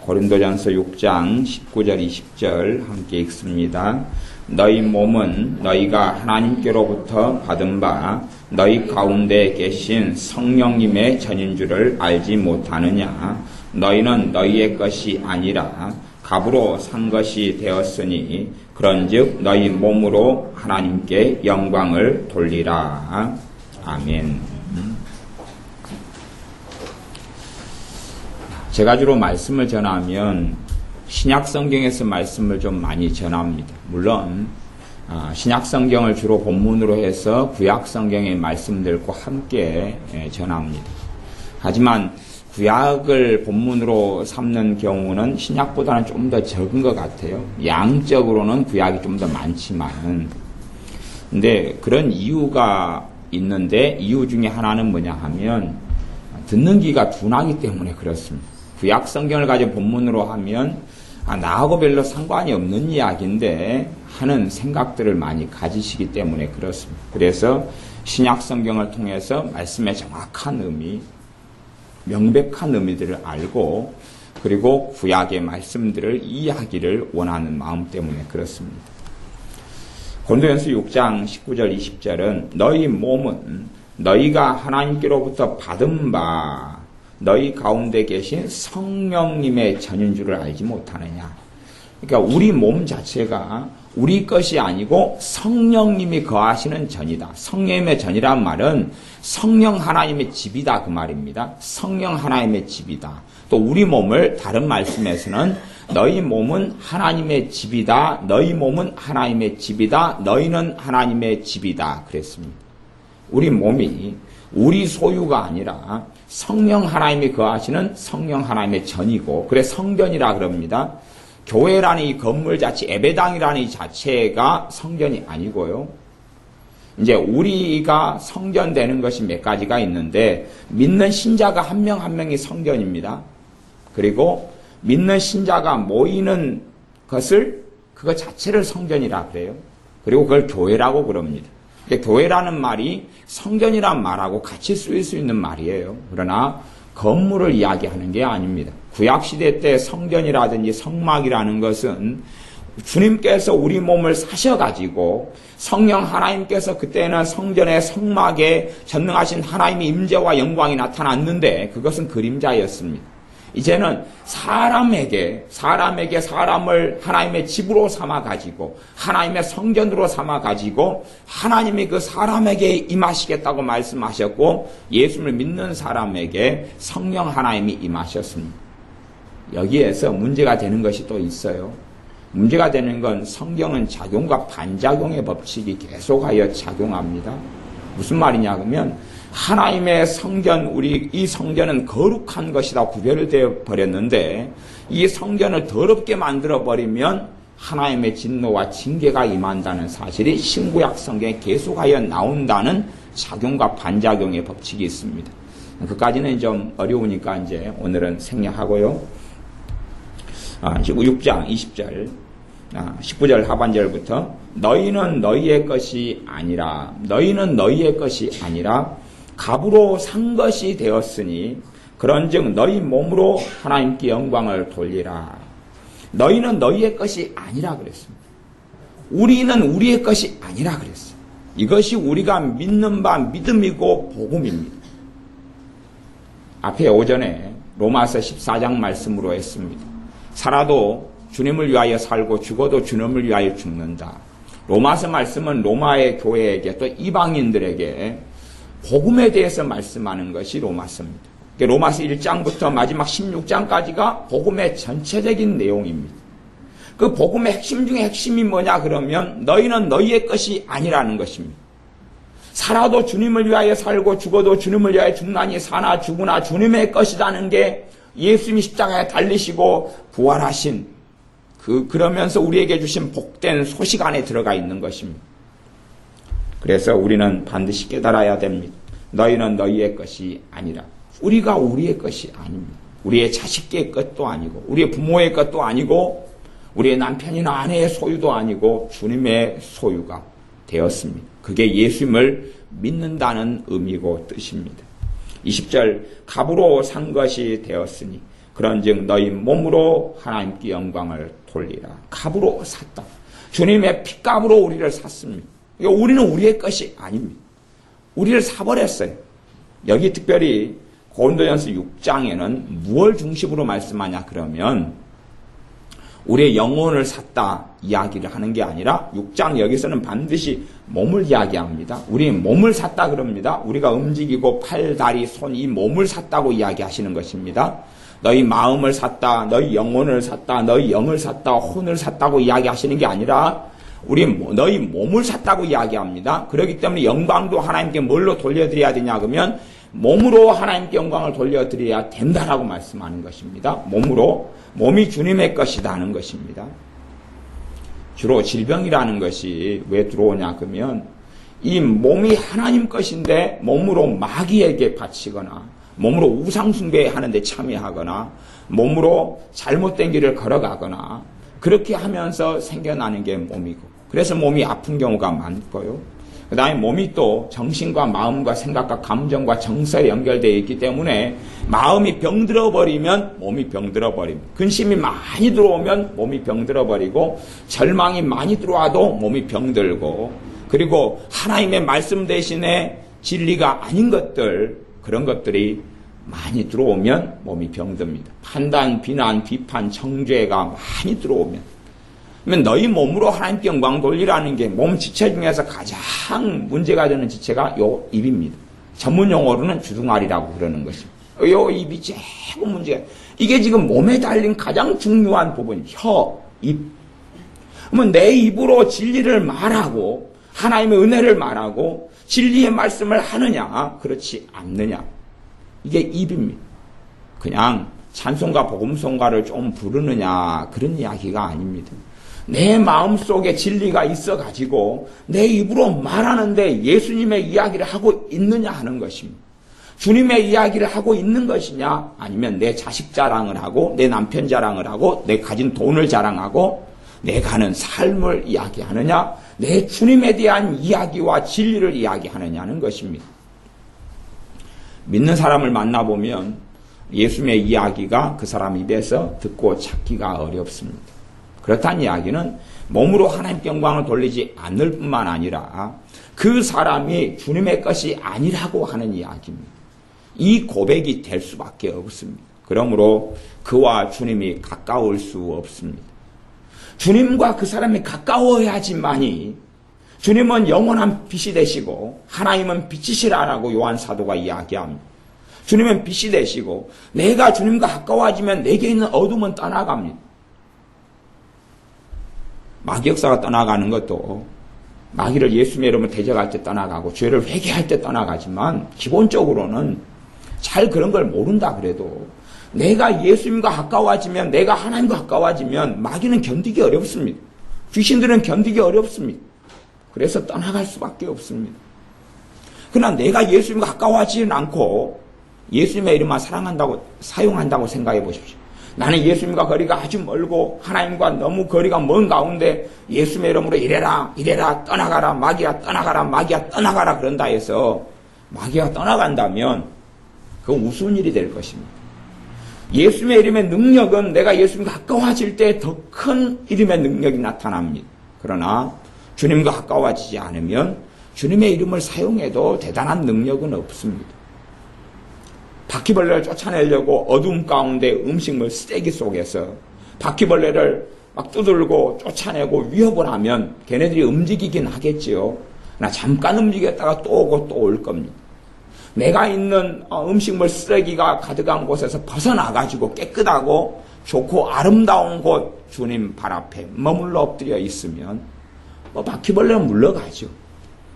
고린도전서 6장 19절 20절 함께 읽습니다. 너희 몸은 너희가 하나님께로부터 받은 바 너희 가운데 계신 성령님의 전인 줄을 알지 못하느냐. 너희는 너희의 것이 아니라 값으로 산 것이 되었으니 그런즉 너희 몸으로 하나님께 영광을 돌리라. 아멘. 제가 주로 말씀을 전하면 신약 성경에서 말씀을 좀 많이 전합니다. 물론 신약 성경을 주로 본문으로 해서 구약 성경의 말씀들과 함께 전합니다. 하지만 구약을 본문으로 삼는 경우는 신약보다는 좀 더 적은 것 같아요. 양적으로는 구약이 좀 더 많지만. 근데 그런 이유가 있는데 이유 중에 하나는 뭐냐 하면 듣는 귀가 둔하기 때문에 그렇습니다. 구약 성경을 가지고 본문으로 하면 나하고 별로 상관이 없는 이야기인데 하는 생각들을 많이 가지시기 때문에 그렇습니다. 그래서 신약 성경을 통해서 말씀의 정확한 의미, 명백한 의미들을 알고 그리고 구약의 말씀들을 이해하기를 원하는 마음 때문에 그렇습니다. 고린도전서 6장 19절 20절은 너희 몸은 너희가 하나님께로부터 받은 바 너희 가운데 계신 성령님의 전인 줄을 알지 못하느냐. 그러니까 우리 몸 자체가 우리 것이 아니고 성령님이 거하시는 전이다. 성령님의 전이란 말은 성령 하나님의 집이다 그 말입니다. 성령 하나님의 집이다. 또 우리 몸을 다른 말씀에서는 너희 몸은 하나님의 집이다. 너희 몸은 하나님의 집이다. 너희는 하나님의 집이다. 그랬습니다. 우리 몸이 우리 소유가 아니라 성령 하나님이 거하시는 성령 하나님의 전이고 그래 성전이라 그럽니다. 교회라는 이 건물 자체, 예배당이라는 이 자체가 성전이 아니고요. 이제 우리가 성전 되는 것이 몇 가지가 있는데 믿는 신자가 한 명 한 명이 성전입니다. 그리고 믿는 신자가 모이는 것을 그것 자체를 성전이라 그래요. 그리고 그걸 교회라고 그럽니다. 교회라는 말이 성전이란 말하고 같이 쓰일 수 있는 말이에요. 그러나 건물을 이야기하는 게 아닙니다. 구약시대 때 성전이라든지 성막이라는 것은 주님께서 우리 몸을 사셔가지고 성령 하나님께서 그때는 성전의 성막에 전능하신 하나님의 임재와 영광이 나타났는데 그것은 그림자였습니다. 이제는 사람에게 사람을 하나님의 집으로 삼아가지고 하나님의 성전으로 삼아가지고 하나님이 그 사람에게 임하시겠다고 말씀하셨고 예수를 믿는 사람에게 성령 하나님이 임하셨습니다. 여기에서 문제가 되는 것이 또 있어요. 문제가 되는 건 성경은 작용과 반작용의 법칙이 계속하여 작용합니다. 무슨 말이냐 그러면 하나님의 성전, 이 성전은 거룩한 것이다 구별되어 버렸는데 이 성전을 더럽게 만들어 버리면 하나님의 진노와 징계가 임한다는 사실이 신구약 성경에 계속하여 나온다는 작용과 반작용의 법칙이 있습니다. 그까지는 좀 어려우니까 이제 오늘은 생략하고요. 6장 20절, 19절 하반절부터 너희는 너희의 것이 아니라 값으로 산 것이 되었으니 그런즉 너희 몸으로 하나님께 영광을 돌리라. 너희는 너희의 것이 아니라 그랬습니다. 우리는 우리의 것이 아니라 그랬어요. 이것이 우리가 믿는 바 믿음이고 복음입니다. 앞에 오전에 로마서 14장 말씀으로 했습니다. 살아도 주님을 위하여 살고 죽어도 주님을 위하여 죽는다. 로마서 말씀은 로마의 교회에게 또 이방인들에게 복음에 대해서 말씀하는 것이 로마서입니다. 로마서 1장부터 마지막 16장까지가 복음의 전체적인 내용입니다. 그 복음의 핵심 중에 핵심이 뭐냐 그러면 너희는 너희의 것이 아니라는 것입니다. 살아도 주님을 위하여 살고 죽어도 주님을 위하여 죽나니 사나 죽으나 주님의 것이라는 게 예수님이 십자가에 달리시고 부활하신 그러면서 우리에게 주신 복된 소식 안에 들어가 있는 것입니다. 그래서 우리는 반드시 깨달아야 됩니다. 너희는 너희의 것이 아니라 우리가 우리의 것이 아닙니다. 우리의 자식의 것도 아니고 우리의 부모의 것도 아니고 우리의 남편이나 아내의 소유도 아니고 주님의 소유가 되었습니다. 그게 예수님을 믿는다는 의미고 뜻입니다. 20절 값으로 산 것이 되었으니 그런즉 너희 몸으로 하나님께 영광을 돌리라. 값으로 샀다. 주님의 피값으로 우리를 샀습니다. 우리는 우리의 것이 아닙니다. 우리를 사버렸어요. 여기 특별히 고린도전서 6장에는 무엇을 중심으로 말씀하냐 그러면 우리의 영혼을 샀다 이야기를 하는 게 아니라 6장 여기서는 반드시 몸을 이야기합니다. 우리 몸을 샀다 그럽니다. 우리가 움직이고 팔, 다리, 손 이 몸을 샀다고 이야기하시는 것입니다. 너희 마음을 샀다, 너희 영혼을 샀다, 너희 영을 샀다, 혼을 샀다고 이야기하시는 게 아니라 너희 몸을 샀다고 이야기합니다. 그렇기 때문에 영광도 하나님께 뭘로 돌려드려야 되냐 그러면 몸으로 하나님께 영광을 돌려드려야 된다라고 말씀하는 것입니다. 몸이 주님의 것이다 하는 것입니다. 주로 질병이라는 것이 왜 들어오냐 그러면 이 몸이 하나님 것인데 몸으로 마귀에게 바치거나 몸으로 우상숭배하는 데 참여하거나 몸으로 잘못된 길을 걸어가거나 그렇게 하면서 생겨나는 게 몸이고 그래서 몸이 아픈 경우가 많고요. 그 다음에 몸이 또 정신과 마음과 생각과 감정과 정서에 연결되어 있기 때문에 마음이 병들어 버리면 몸이 병들어 버립니다. 근심이 많이 들어오면 몸이 병들어 버리고 절망이 많이 들어와도 몸이 병들고 그리고 하나님의 말씀 대신에 진리가 아닌 것들 그런 것들이 많이 들어오면 몸이 병듭니다. 판단, 비난, 비판, 정죄가 많이 들어오면 그러면 너희 몸으로 하나님께 영광 돌리라는 게 몸 지체 중에서 가장 문제가 되는 지체가 요 입입니다. 전문 용어로는 주둥아리라고 그러는 것입니다. 요 입이 제일 문제가 이게 지금 몸에 달린 가장 중요한 부분 혀, 입. 그러면 내 입으로 진리를 말하고 하나님의 은혜를 말하고 진리의 말씀을 하느냐 그렇지 않느냐 이게 입입니다. 그냥 찬송가 복음송가를 좀 부르느냐 그런 이야기가 아닙니다. 내 마음속에 진리가 있어가지고 내 입으로 말하는데 예수님의 이야기를 하고 있느냐 하는 것입니다. 주님의 이야기를 하고 있는 것이냐 아니면 내 자식 자랑을 하고 내 남편 자랑을 하고 내 가진 돈을 자랑하고 내 가는 삶을 이야기하느냐 내 주님에 대한 이야기와 진리를 이야기하느냐는 것입니다. 믿는 사람을 만나보면 예수님의 이야기가 그 사람 입에서 듣고 찾기가 어렵습니다. 그렇다는 이야기는 몸으로 하나님께 영광을 돌리지 않을 뿐만 아니라 그 사람이 주님의 것이 아니라고 하는 이야기입니다. 이 고백이 될 수밖에 없습니다. 그러므로 그와 주님이 가까울 수 없습니다. 주님과 그 사람이 가까워야지만이 주님은 영원한 빛이 되시고 하나님은 빛이시라라고 요한 사도가 이야기합니다. 주님은 빛이 되시고 내가 주님과 가까워지면 내게 있는 어둠은 떠나갑니다. 마귀 역사가 떠나가는 것도 마귀를 예수님의 이름으로 대적할 때 떠나가고 죄를 회개할 때 떠나가지만 기본적으로는 잘 그런 걸 모른다 그래도 내가 예수님과 가까워지면 내가 하나님과 가까워지면 마귀는 견디기 어렵습니다. 귀신들은 견디기 어렵습니다. 그래서 떠나갈 수밖에 없습니다. 그러나 내가 예수님과 가까워지는 않고 예수님의 이름만 사용한다고 생각해 보십시오. 나는 예수님과 거리가 아주 멀고 하나님과 너무 거리가 먼 가운데 예수님의 이름으로 이래라 떠나가라 마귀야 떠나가라 그런다 해서 마귀가 떠나간다면 그건 우스운 일이 될 것입니다. 예수님의 이름의 능력은 내가 예수님과 가까워질 때 더 큰 이름의 능력이 나타납니다. 그러나 주님과 가까워지지 않으면 주님의 이름을 사용해도 대단한 능력은 없습니다. 바퀴벌레를 쫓아내려고 어둠 가운데 음식물 쓰레기 속에서 바퀴벌레를 막 두들고 쫓아내고 위협을 하면 걔네들이 움직이긴 하겠지요. 그러나 잠깐 움직였다가 또 오고 또 올 겁니다. 내가 있는 음식물 쓰레기가 가득한 곳에서 벗어나가지고 깨끗하고 좋고 아름다운 곳 주님 발 앞에 머물러 엎드려 있으면 바퀴벌레는 물러가죠.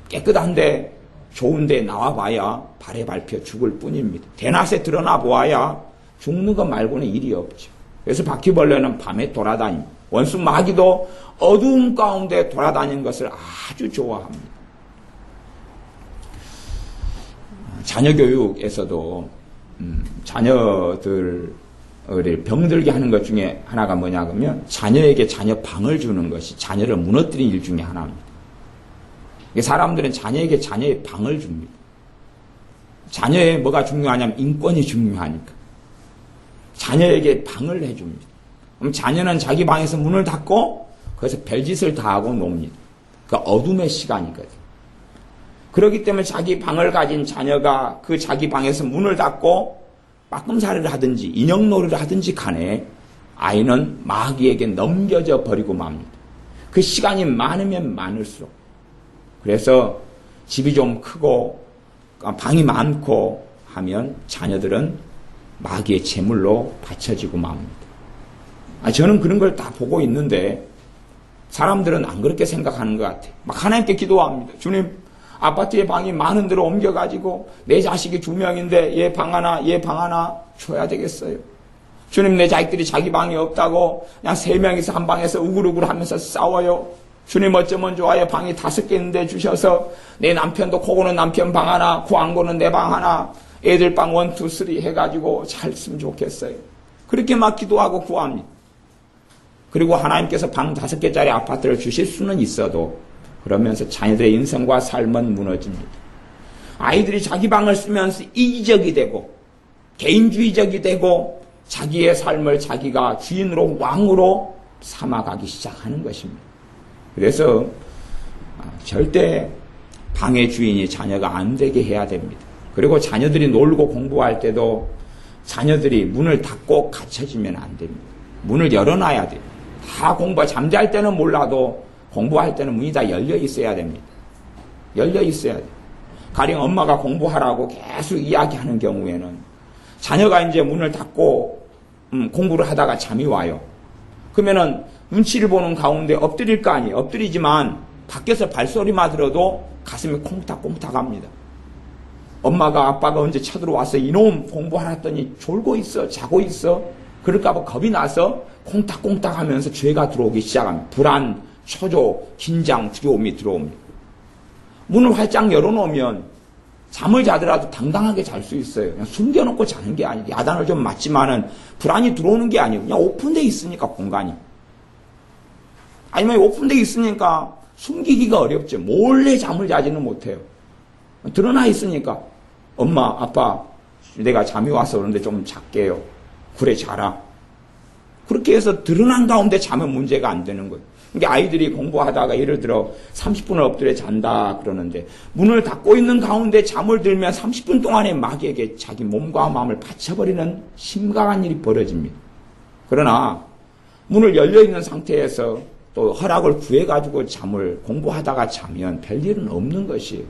깨끗한데 좋은데 나와봐야 발에 밟혀 죽을 뿐입니다. 대낮에 드러나 보아야 죽는 것 말고는 일이 없죠. 그래서 바퀴벌레는 밤에 돌아다닙니다. 원수 마귀도 어두운 가운데 돌아다니는 것을 아주 좋아합니다. 자녀 교육에서도 자녀들을 병들게 하는 것 중에 하나가 뭐냐 그러면 자녀에게 자녀 방을 주는 것이 자녀를 무너뜨리는 일 중에 하나입니다. 사람들은 자녀에게 자녀의 방을 줍니다. 자녀의 뭐가 중요하냐면 인권이 중요하니까. 자녀에게 방을 해줍니다. 그럼 자녀는 자기 방에서 문을 닫고 거기서 별짓을 다 하고 놉니다. 그 어둠의 시간이거든. 그렇기 때문에 자기 방을 가진 자녀가 그 자기 방에서 문을 닫고 빠끔살이를 하든지 인형놀이를 하든지 간에 아이는 마귀에게 넘겨져 버리고 맙니다. 그 시간이 많으면 많을수록. 그래서 집이 좀 크고 방이 많고 하면 자녀들은 마귀의 제물로 바쳐지고 맙니다. 저는 그런 걸 다 보고 있는데 사람들은 안 그렇게 생각하는 것 같아요. 막 하나님께 기도합니다. 주님, 아파트에 방이 많은 데로 옮겨가지고 내 자식이 2명인데 얘 방 하나 줘야 되겠어요. 주님, 내 자식들이 자기 방이 없다고 그냥 3명이서 한 방에서 우글우글 하면서 싸워요. 주님, 어쩌면 좋아요. 방이 5개 있는데 주셔서 내 남편도 코고는 남편 방 하나, 고안고는 내 방 하나, 애들 방 1, 2, 3 해가지고 잘 쓰면 좋겠어요. 그렇게 막 기도하고 구합니다. 그리고 하나님께서 방 5개짜리 아파트를 주실 수는 있어도 그러면서 자녀들의 인생과 삶은 무너집니다. 아이들이 자기 방을 쓰면서 이기적이 되고 개인주의적이 되고 자기의 삶을 자기가 주인으로 왕으로 삼아가기 시작하는 것입니다. 그래서 절대 방의 주인이 자녀가 안 되게 해야 됩니다. 그리고 자녀들이 놀고 공부할 때도 자녀들이 문을 닫고 갇혀지면 안 됩니다. 문을 열어놔야 돼요. 다 잠잘 때는 몰라도 공부할 때는 문이 다 열려 있어야 됩니다. 열려 있어야 돼요. 가령 엄마가 공부하라고 계속 이야기하는 경우에는 자녀가 이제 문을 닫고 공부를 하다가 잠이 와요. 그러면은 눈치를 보는 가운데 엎드릴 거 아니에요. 엎드리지만 밖에서 발소리만 들어도 가슴이 콩닥콩닥 합니다. 엄마가 아빠가 언제 쳐들어와서 이놈 공부하라 했더니 졸고 있어, 자고 있어. 그럴까봐 겁이 나서 콩닥콩닥 하면서 죄가 들어오기 시작합니다. 불안, 초조, 긴장, 두려움이 들어옵니다. 문을 활짝 열어놓으면 잠을 자더라도 당당하게 잘 수 있어요. 그냥 숨겨놓고 자는 게 아니고 야단을 좀 맞지만은 불안이 들어오는 게 아니고 그냥 오픈되어 있으니까 공간이. 아니면 오픈되어 있으니까 숨기기가 어렵죠. 몰래 잠을 자지는 못해요. 드러나 있으니까 엄마, 아빠 내가 잠이 와서 그런데 좀 잘게요. 그래 자라. 그렇게 해서 드러난 가운데 자면 문제가 안 되는 거예요. 그러니까 아이들이 공부하다가 예를 들어 30분을 엎드려 잔다 그러는데 문을 닫고 있는 가운데 잠을 들면 30분 동안에 마귀에게 자기 몸과 마음을 바쳐버리는 심각한 일이 벌어집니다. 그러나 문을 열려있는 상태에서 또 허락을 구해가지고 잠을 공부하다가 자면 별일은 없는 것이에요.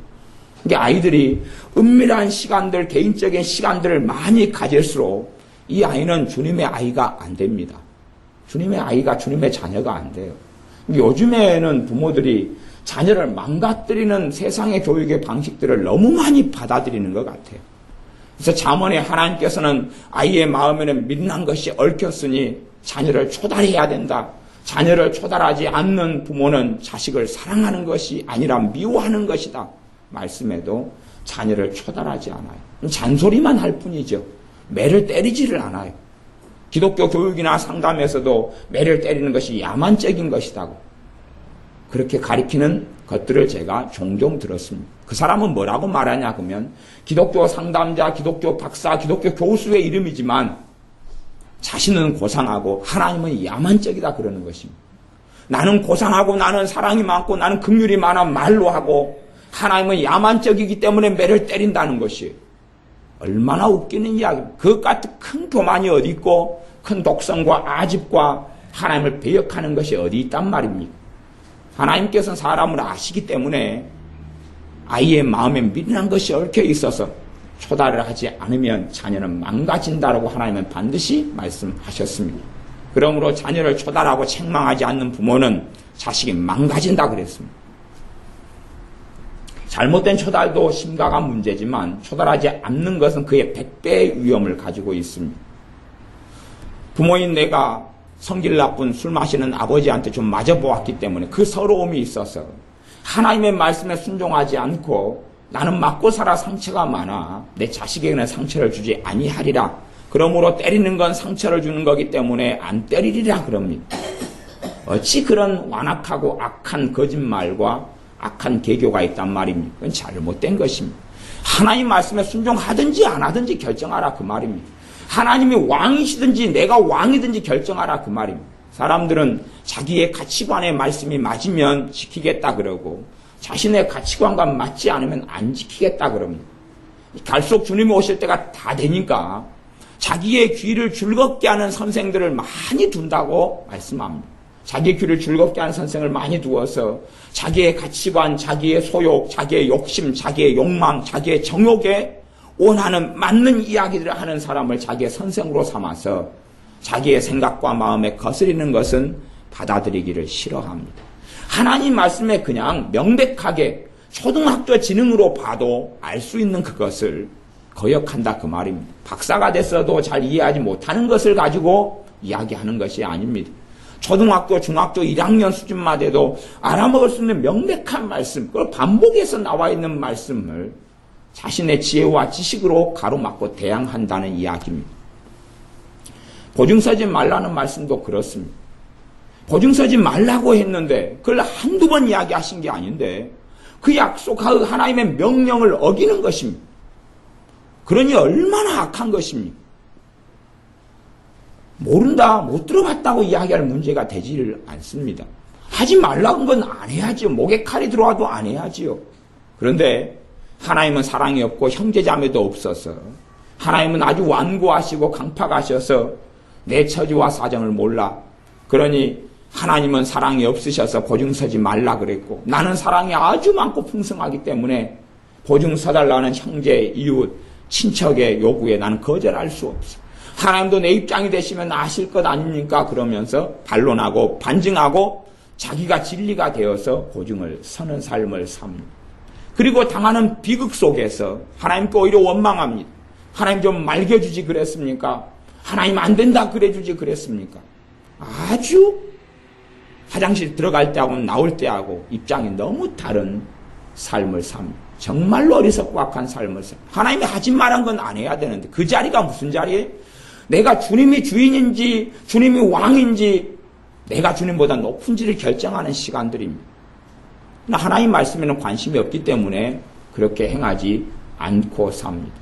그러니까 아이들이 은밀한 시간들, 개인적인 시간들을 많이 가질수록 이 아이는 주님의 아이가 안 됩니다. 주님의 아이가 주님의 자녀가 안 돼요. 요즘에는 부모들이 자녀를 망가뜨리는 세상의 교육의 방식들을 너무 많이 받아들이는 것 같아요. 그래서 잠언에 하나님께서는 아이의 마음에는 미련한 것이 얽혔으니 자녀를 초달해야 된다. 자녀를 초달하지 않는 부모는 자식을 사랑하는 것이 아니라 미워하는 것이다. 말씀에도 자녀를 초달하지 않아요. 잔소리만 할 뿐이죠. 매를 때리지를 않아요. 기독교 교육이나 상담에서도 매를 때리는 것이 야만적인 것이라고 그렇게 가리키는 것들을 제가 종종 들었습니다. 그 사람은 뭐라고 말하냐 그러면 기독교 상담자, 기독교 박사, 기독교 교수의 이름이지만 자신은 고상하고 하나님은 야만적이다 그러는 것입니다. 나는 고상하고 나는 사랑이 많고 나는 긍휼이 많아 말로 하고 하나님은 야만적이기 때문에 매를 때린다는 것이에요. 얼마나 웃기는 이야기입니다. 그것 같은 큰 교만이 어디 있고 큰 독성과 아집과 하나님을 배역하는 것이 어디 있단 말입니까? 하나님께서는 사람을 아시기 때문에 아이의 마음에 미련한 것이 얽혀 있어서 초달을 하지 않으면 자녀는 망가진다라고 하나님은 반드시 말씀하셨습니다. 그러므로 자녀를 초달하고 책망하지 않는 부모는 자식이 망가진다 그랬습니다. 잘못된 초달도 심각한 문제지만 초달하지 않는 것은 그의 100배의 위험을 가지고 있습니다. 부모인 내가 성질 나쁜 술 마시는 아버지한테 좀 맞아보았기 때문에 그 서러움이 있어서 하나님의 말씀에 순종하지 않고 나는 맞고 살아 상처가 많아 내 자식에게는 상처를 주지 아니하리라. 그러므로 때리는 건 상처를 주는 거기 때문에 안 때리리라 그럽니다. 어찌 그런 완악하고 악한 거짓말과 악한 개교가 있단 말입니다. 그건 잘못된 것입니다. 하나님 말씀에 순종하든지 안 하든지 결정하라 그 말입니다. 하나님이 왕이시든지 내가 왕이든지 결정하라 그 말입니다. 사람들은 자기의 가치관의 말씀이 맞으면 지키겠다 그러고 자신의 가치관과 맞지 않으면 안 지키겠다 그럽니다. 갈수록 주님이 오실 때가 다 되니까 자기의 귀를 즐겁게 하는 선생들을 많이 둔다고 말씀합니다. 자기의 귀를 즐겁게 하는 선생을 많이 두어서 자기의 가치관, 자기의 소욕, 자기의 욕심, 자기의 욕망, 자기의 정욕에 원하는 맞는 이야기들을 하는 사람을 자기의 선생으로 삼아서 자기의 생각과 마음에 거스리는 것은 받아들이기를 싫어합니다. 하나님 말씀에 그냥 명백하게 초등학교 지능으로 봐도 알 수 있는 그것을 거역한다 그 말입니다. 박사가 됐어도 잘 이해하지 못하는 것을 가지고 이야기하는 것이 아닙니다. 초등학교, 중학교 1학년 수준만 돼도 알아먹을 수 있는 명백한 말씀, 그걸 반복해서 나와 있는 말씀을 자신의 지혜와 지식으로 가로막고 대항한다는 이야기입니다. 보증 서지 말라는 말씀도 그렇습니다. 보증 서지 말라고 했는데 그걸 한두 번 이야기하신 게 아닌데 그 약속하고 하나님의 명령을 어기는 것입니다. 그러니 얼마나 악한 것입니까? 모른다, 못 들어봤다고 이야기할 문제가 되지를 않습니다. 하지 말라는 건 안 해야지요. 목에 칼이 들어와도 안 해야지요. 그런데 하나님은 사랑이 없고 형제자매도 없어서 하나님은 아주 완고하시고 강팍하셔서 내 처지와 사정을 몰라. 그러니 하나님은 사랑이 없으셔서 보증 서지 말라 그랬고 나는 사랑이 아주 많고 풍성하기 때문에 보증 서달라는 형제, 이웃, 친척의 요구에 나는 거절할 수 없어. 하나님도 내 입장이 되시면 아실 것 아닙니까? 그러면서 반론하고 반증하고 자기가 진리가 되어서 보증을 서는 삶을 삽니다. 그리고 당하는 비극 속에서 하나님께 오히려 원망합니다. 하나님 좀 말겨주지 그랬습니까? 하나님 안 된다 그래주지 그랬습니까? 아주 화장실 들어갈 때하고 나올 때하고 입장이 너무 다른 삶을 삽니다. 정말로 어리석고 악한 삶을 삽니다. 하나님이 하지 말한 건 안 해야 되는데 그 자리가 무슨 자리예요? 내가 주님이 주인인지 주님이 왕인지 내가 주님보다 높은지를 결정하는 시간들입니다. 하나님 말씀에는 관심이 없기 때문에 그렇게 행하지 않고 삽니다.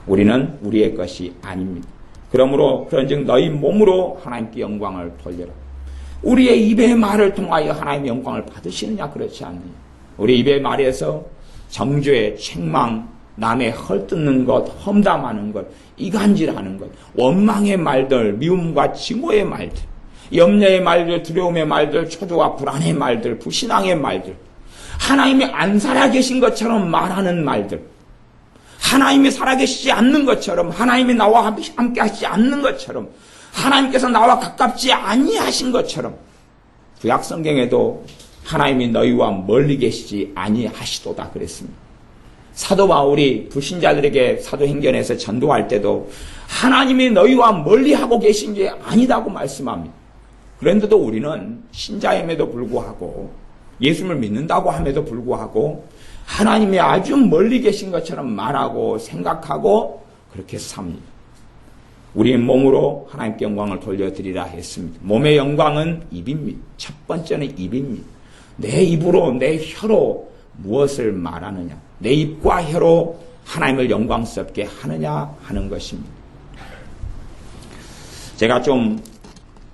우리는 우리의 것이 아닙니다. 그러므로 그런즉 너희 몸으로 하나님께 영광을 돌려라. 우리의 입의 말을 통하여 하나님의 영광을 받으시느냐 그렇지 않느냐. 우리 입의 말에서 정죄, 책망, 남의 헐뜯는 것, 험담하는 것, 이간질하는 것, 원망의 말들, 미움과 증오의 말들, 염려의 말들, 두려움의 말들, 초조와 불안의 말들, 불신앙의 말들, 하나님이 안 살아계신 것처럼 말하는 말들, 하나님이 살아계시지 않는 것처럼, 하나님이 나와 함께 하시지 않는 것처럼, 하나님께서 나와 가깝지 아니하신 것처럼, 구약 성경에도 하나님이 너희와 멀리 계시지 아니하시도다 그랬습니다. 사도 바울이 불신자들에게 사도행전에서 전도할 때도 하나님이 너희와 멀리하고 계신 게 아니다고 말씀합니다. 그런데도 우리는 신자임에도 불구하고 예수님을 믿는다고 함에도 불구하고 하나님이 아주 멀리 계신 것처럼 말하고 생각하고 그렇게 삽니다. 우리의 몸으로 하나님께 영광을 돌려드리라 했습니다. 몸의 영광은 입입니다. 첫 번째는 입입니다. 내 입으로 내 혀로 무엇을 말하느냐, 내 입과 혀로 하나님을 영광스럽게 하느냐 하는 것입니다. 제가 좀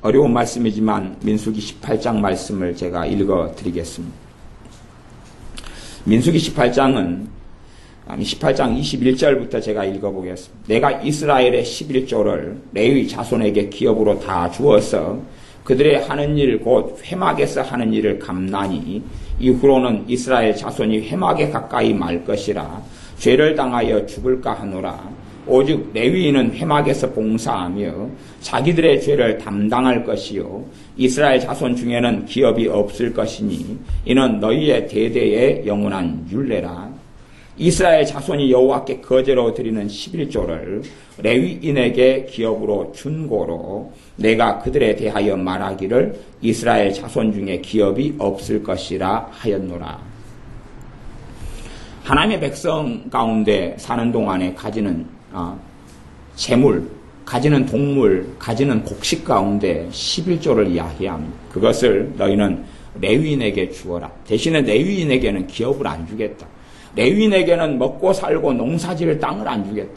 어려운 말씀이지만 민수기 18장 말씀을 제가 읽어드리겠습니다. 민수기 18장 21절부터 제가 읽어보겠습니다. 내가 이스라엘의 11조를 레위 자손에게 기업으로 다 주어서 그들의 하는 일 곧 회막에서 하는 일을 감나니 이후로는 이스라엘 자손이 회막에 가까이 말 것이라 죄를 당하여 죽을까 하노라. 오직 레위인은 회막에서 봉사하며 자기들의 죄를 담당할 것이요 이스라엘 자손 중에는 기업이 없을 것이니 이는 너희의 대대의 영원한 율례라. 이스라엘 자손이 여호와께 거제로 드리는 11조를 레위인에게 기업으로 준 고로 내가 그들에 대하여 말하기를 이스라엘 자손 중에 기업이 없을 것이라 하였노라. 하나님의 백성 가운데 사는 동안에 가지는 재물, 가지는 동물, 가지는 곡식 가운데 11조를 이야기합니다. 그것을 너희는 레위인에게 주어라. 대신에 레위인에게는 기업을 안 주겠다. 레위인에게는 먹고 살고 농사지을 땅을 안 주겠다.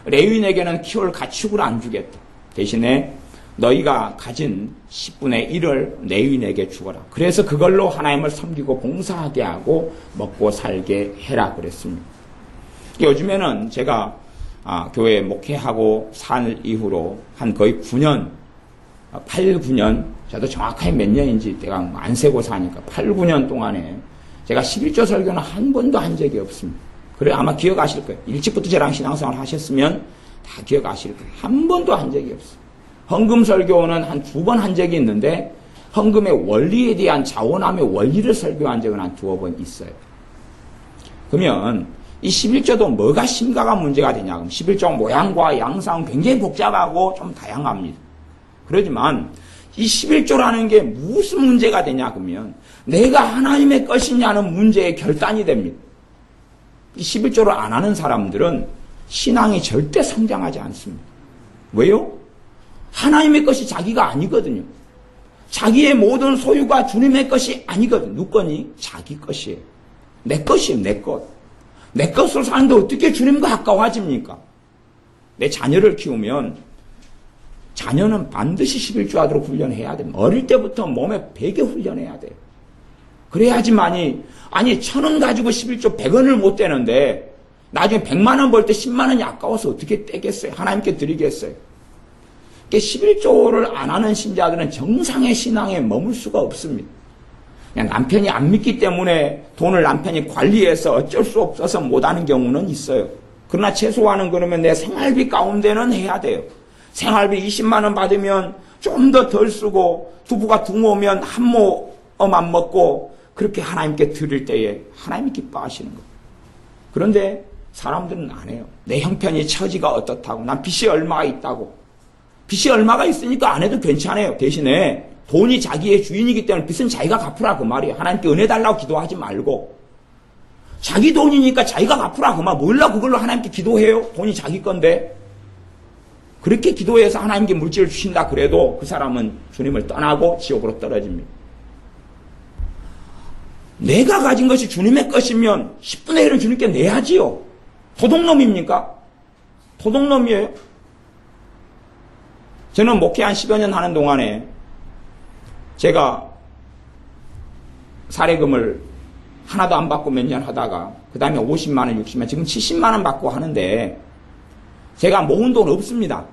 레위인에게는 키울 가축을 안 주겠다. 대신에 너희가 가진 10분의 1을 레위인에게 주어라. 그래서 그걸로 하나님을 섬기고 봉사하게 하고 먹고 살게 해라 그랬습니다. 요즘에는 제가 교회 목회하고 산 이후로 한 거의 9년, 8, 9년, 저도 정확하게 몇 년인지 내가 안 세고 사니까 8, 9년 동안에 제가 11조 설교는 한 번도 한 적이 없습니다. 그래 아마 기억하실 거예요. 일찍부터 저랑 신앙생활 하셨으면 다 기억하실 거예요. 한 번도 한 적이 없어요. 헌금 설교는 한 2번 한 적이 있는데 헌금의 원리에 대한 자원함의 원리를 설교한 적은 한 2번 있어요. 그러면 이 11조도 뭐가 심각한 문제가 되냐? 그럼 11조 모양과 양상은 굉장히 복잡하고 좀 다양합니다. 그렇지만 이 11조라는 게 무슨 문제가 되냐 그러면 내가 하나님의 것이냐는 문제의 결단이 됩니다. 이 11조를 안 하는 사람들은 신앙이 절대 성장하지 않습니다. 왜요? 하나님의 것이 자기가 아니거든요. 자기의 모든 소유가 주님의 것이 아니거든요. 누구 거니? 자기 것이에요. 내 것이에요. 내 것. 내 것으로 사는데 어떻게 주님과 가까워집니까? 내 자녀를 키우면 자녀는 반드시 11조 하도록 훈련해야 됩니다. 어릴 때부터 몸에 배게 훈련해야 돼요. 그래야지만이 1,000원 가지고 11조 100원을 못 떼는데 나중에 100만 원 벌 때 10만 원이 아까워서 어떻게 떼겠어요? 하나님께 드리겠어요? 11조를 안 하는 신자들은 정상의 신앙에 머물 수가 없습니다. 그냥 남편이 안 믿기 때문에 돈을 남편이 관리해서 어쩔 수 없어서 못하는 경우는 있어요. 그러나 최소한은 그러면 내 생활비 가운데는 해야 돼요. 생활비 20만 원 받으면 좀 더 덜 쓰고 두부가 둥어오면 한 모만 먹고 그렇게 하나님께 드릴 때에 하나님이 기뻐하시는 거예요. 그런데 사람들은 안 해요. 내 형편이 처지가 어떻다고 난 빚이 얼마가 있다고. 빚이 얼마가 있으니까 안 해도 괜찮아요. 대신에 돈이 자기의 주인이기 때문에 빚은 자기가 갚으라 그 말이에요. 하나님께 은혜 달라고 기도하지 말고 자기 돈이니까 자기가 갚으라 그 말. 몰라 그걸로 하나님께 기도해요. 돈이 자기 건데. 그렇게 기도해서 하나님께 물질을 주신다 그래도 그 사람은 주님을 떠나고 지옥으로 떨어집니다. 내가 가진 것이 주님의 것이면 10분의 1을 주님께 내야지요. 도둑놈입니까? 도둑놈이에요. 저는 목회 한 10여 년 하는 동안에 제가 사례금을 하나도 안 받고 몇 년 하다가 그 다음에 50만 원, 60만 원, 지금 70만 원 받고 하는데 제가 모은 돈 없습니다.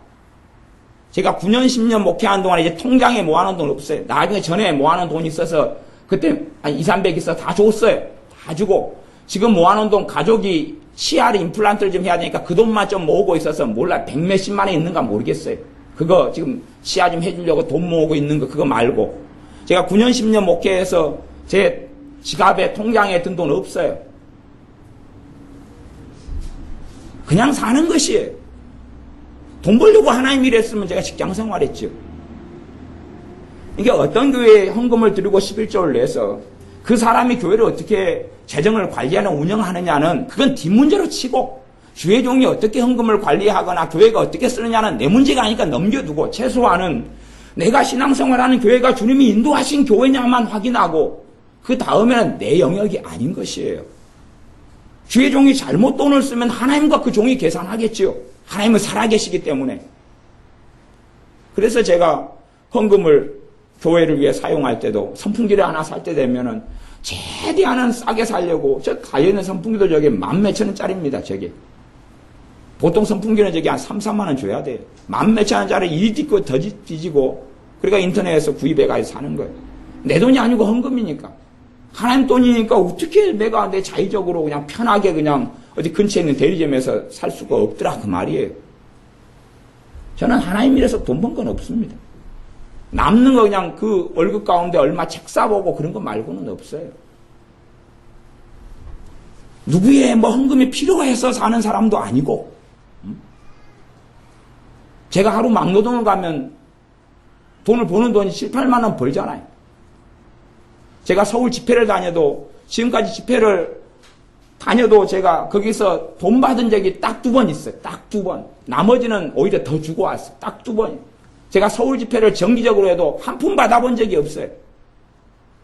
제가 9년, 10년 목회하는 동안에 이제 통장에 모아놓은 돈 없어요. 나중에 전에 모아놓은 돈이 있어서 그때 한 2, 300 있어 다 줬어요. 다 주고 지금 모아놓은 돈 가족이 CR 임플란트를 좀 해야 되니까 그 돈만 좀 모으고 있어서 몰라 100몇십만 원 있는가 모르겠어요. 그거 지금 CR 좀 해주려고 돈 모으고 있는 거 그거 말고 제가 9년, 10년 목회해서 제 지갑에 통장에 든 돈 없어요. 그냥 사는 것이에요. 돈 벌려고 하나님 일했으면 제가 직장 생활했죠. 이게 어떤 교회에 헌금을 드리고 11조를 내서 그 사람이 교회를 어떻게 재정을 관리하는 운영하느냐는 그건 뒷문제로 치고 주의 종이 어떻게 헌금을 관리하거나 교회가 어떻게 쓰느냐는 내 문제가 아니까 넘겨두고 최소한은 내가 신앙생활하는 교회가 주님이 인도하신 교회냐만 확인하고 그 다음에는 내 영역이 아닌 것이에요. 주의 종이 잘못 돈을 쓰면 하나님과 그 종이 계산하겠지요. 하나님은 살아계시기 때문에. 그래서 제가 헌금을 교회를 위해 사용할 때도 선풍기를 하나 살 때 되면은 최대한은 싸게 살려고 저 가려있는 선풍기도 저게 10,000몇천 원짜리입니다. 저게. 보통 선풍기는 저게 한 3, 4만 원 줘야 돼요. 10,000몇천 원짜리 이리 뒤고 더 뒤지고 그러니까 인터넷에서 구입해가지고 사는 거예요. 내 돈이 아니고 헌금이니까. 하나님 돈이니까 어떻게 내가 내 자의적으로 그냥 편하게 그냥 어디 근처에 있는 대리점에서 살 수가 없더라 그 말이에요. 저는 하나님 일에서 돈 번 건 없습니다. 남는 거 그냥 그 월급 가운데 얼마 책 사보고 그런 거 말고는 없어요. 누구의 뭐 헌금이 필요해서 사는 사람도 아니고 제가 하루 막노동을 가면 돈을 버는 돈이 7, 8만 원 벌잖아요. 제가 서울 집회를 다녀도 지금까지 집회를 다녀도 제가 거기서 돈 받은 적이 딱 2번 있어요. 딱 2번. 나머지는 오히려 더 주고 왔어요. 딱 2번. 제가 서울 집회를 정기적으로 해도 한 푼 받아본 적이 없어요.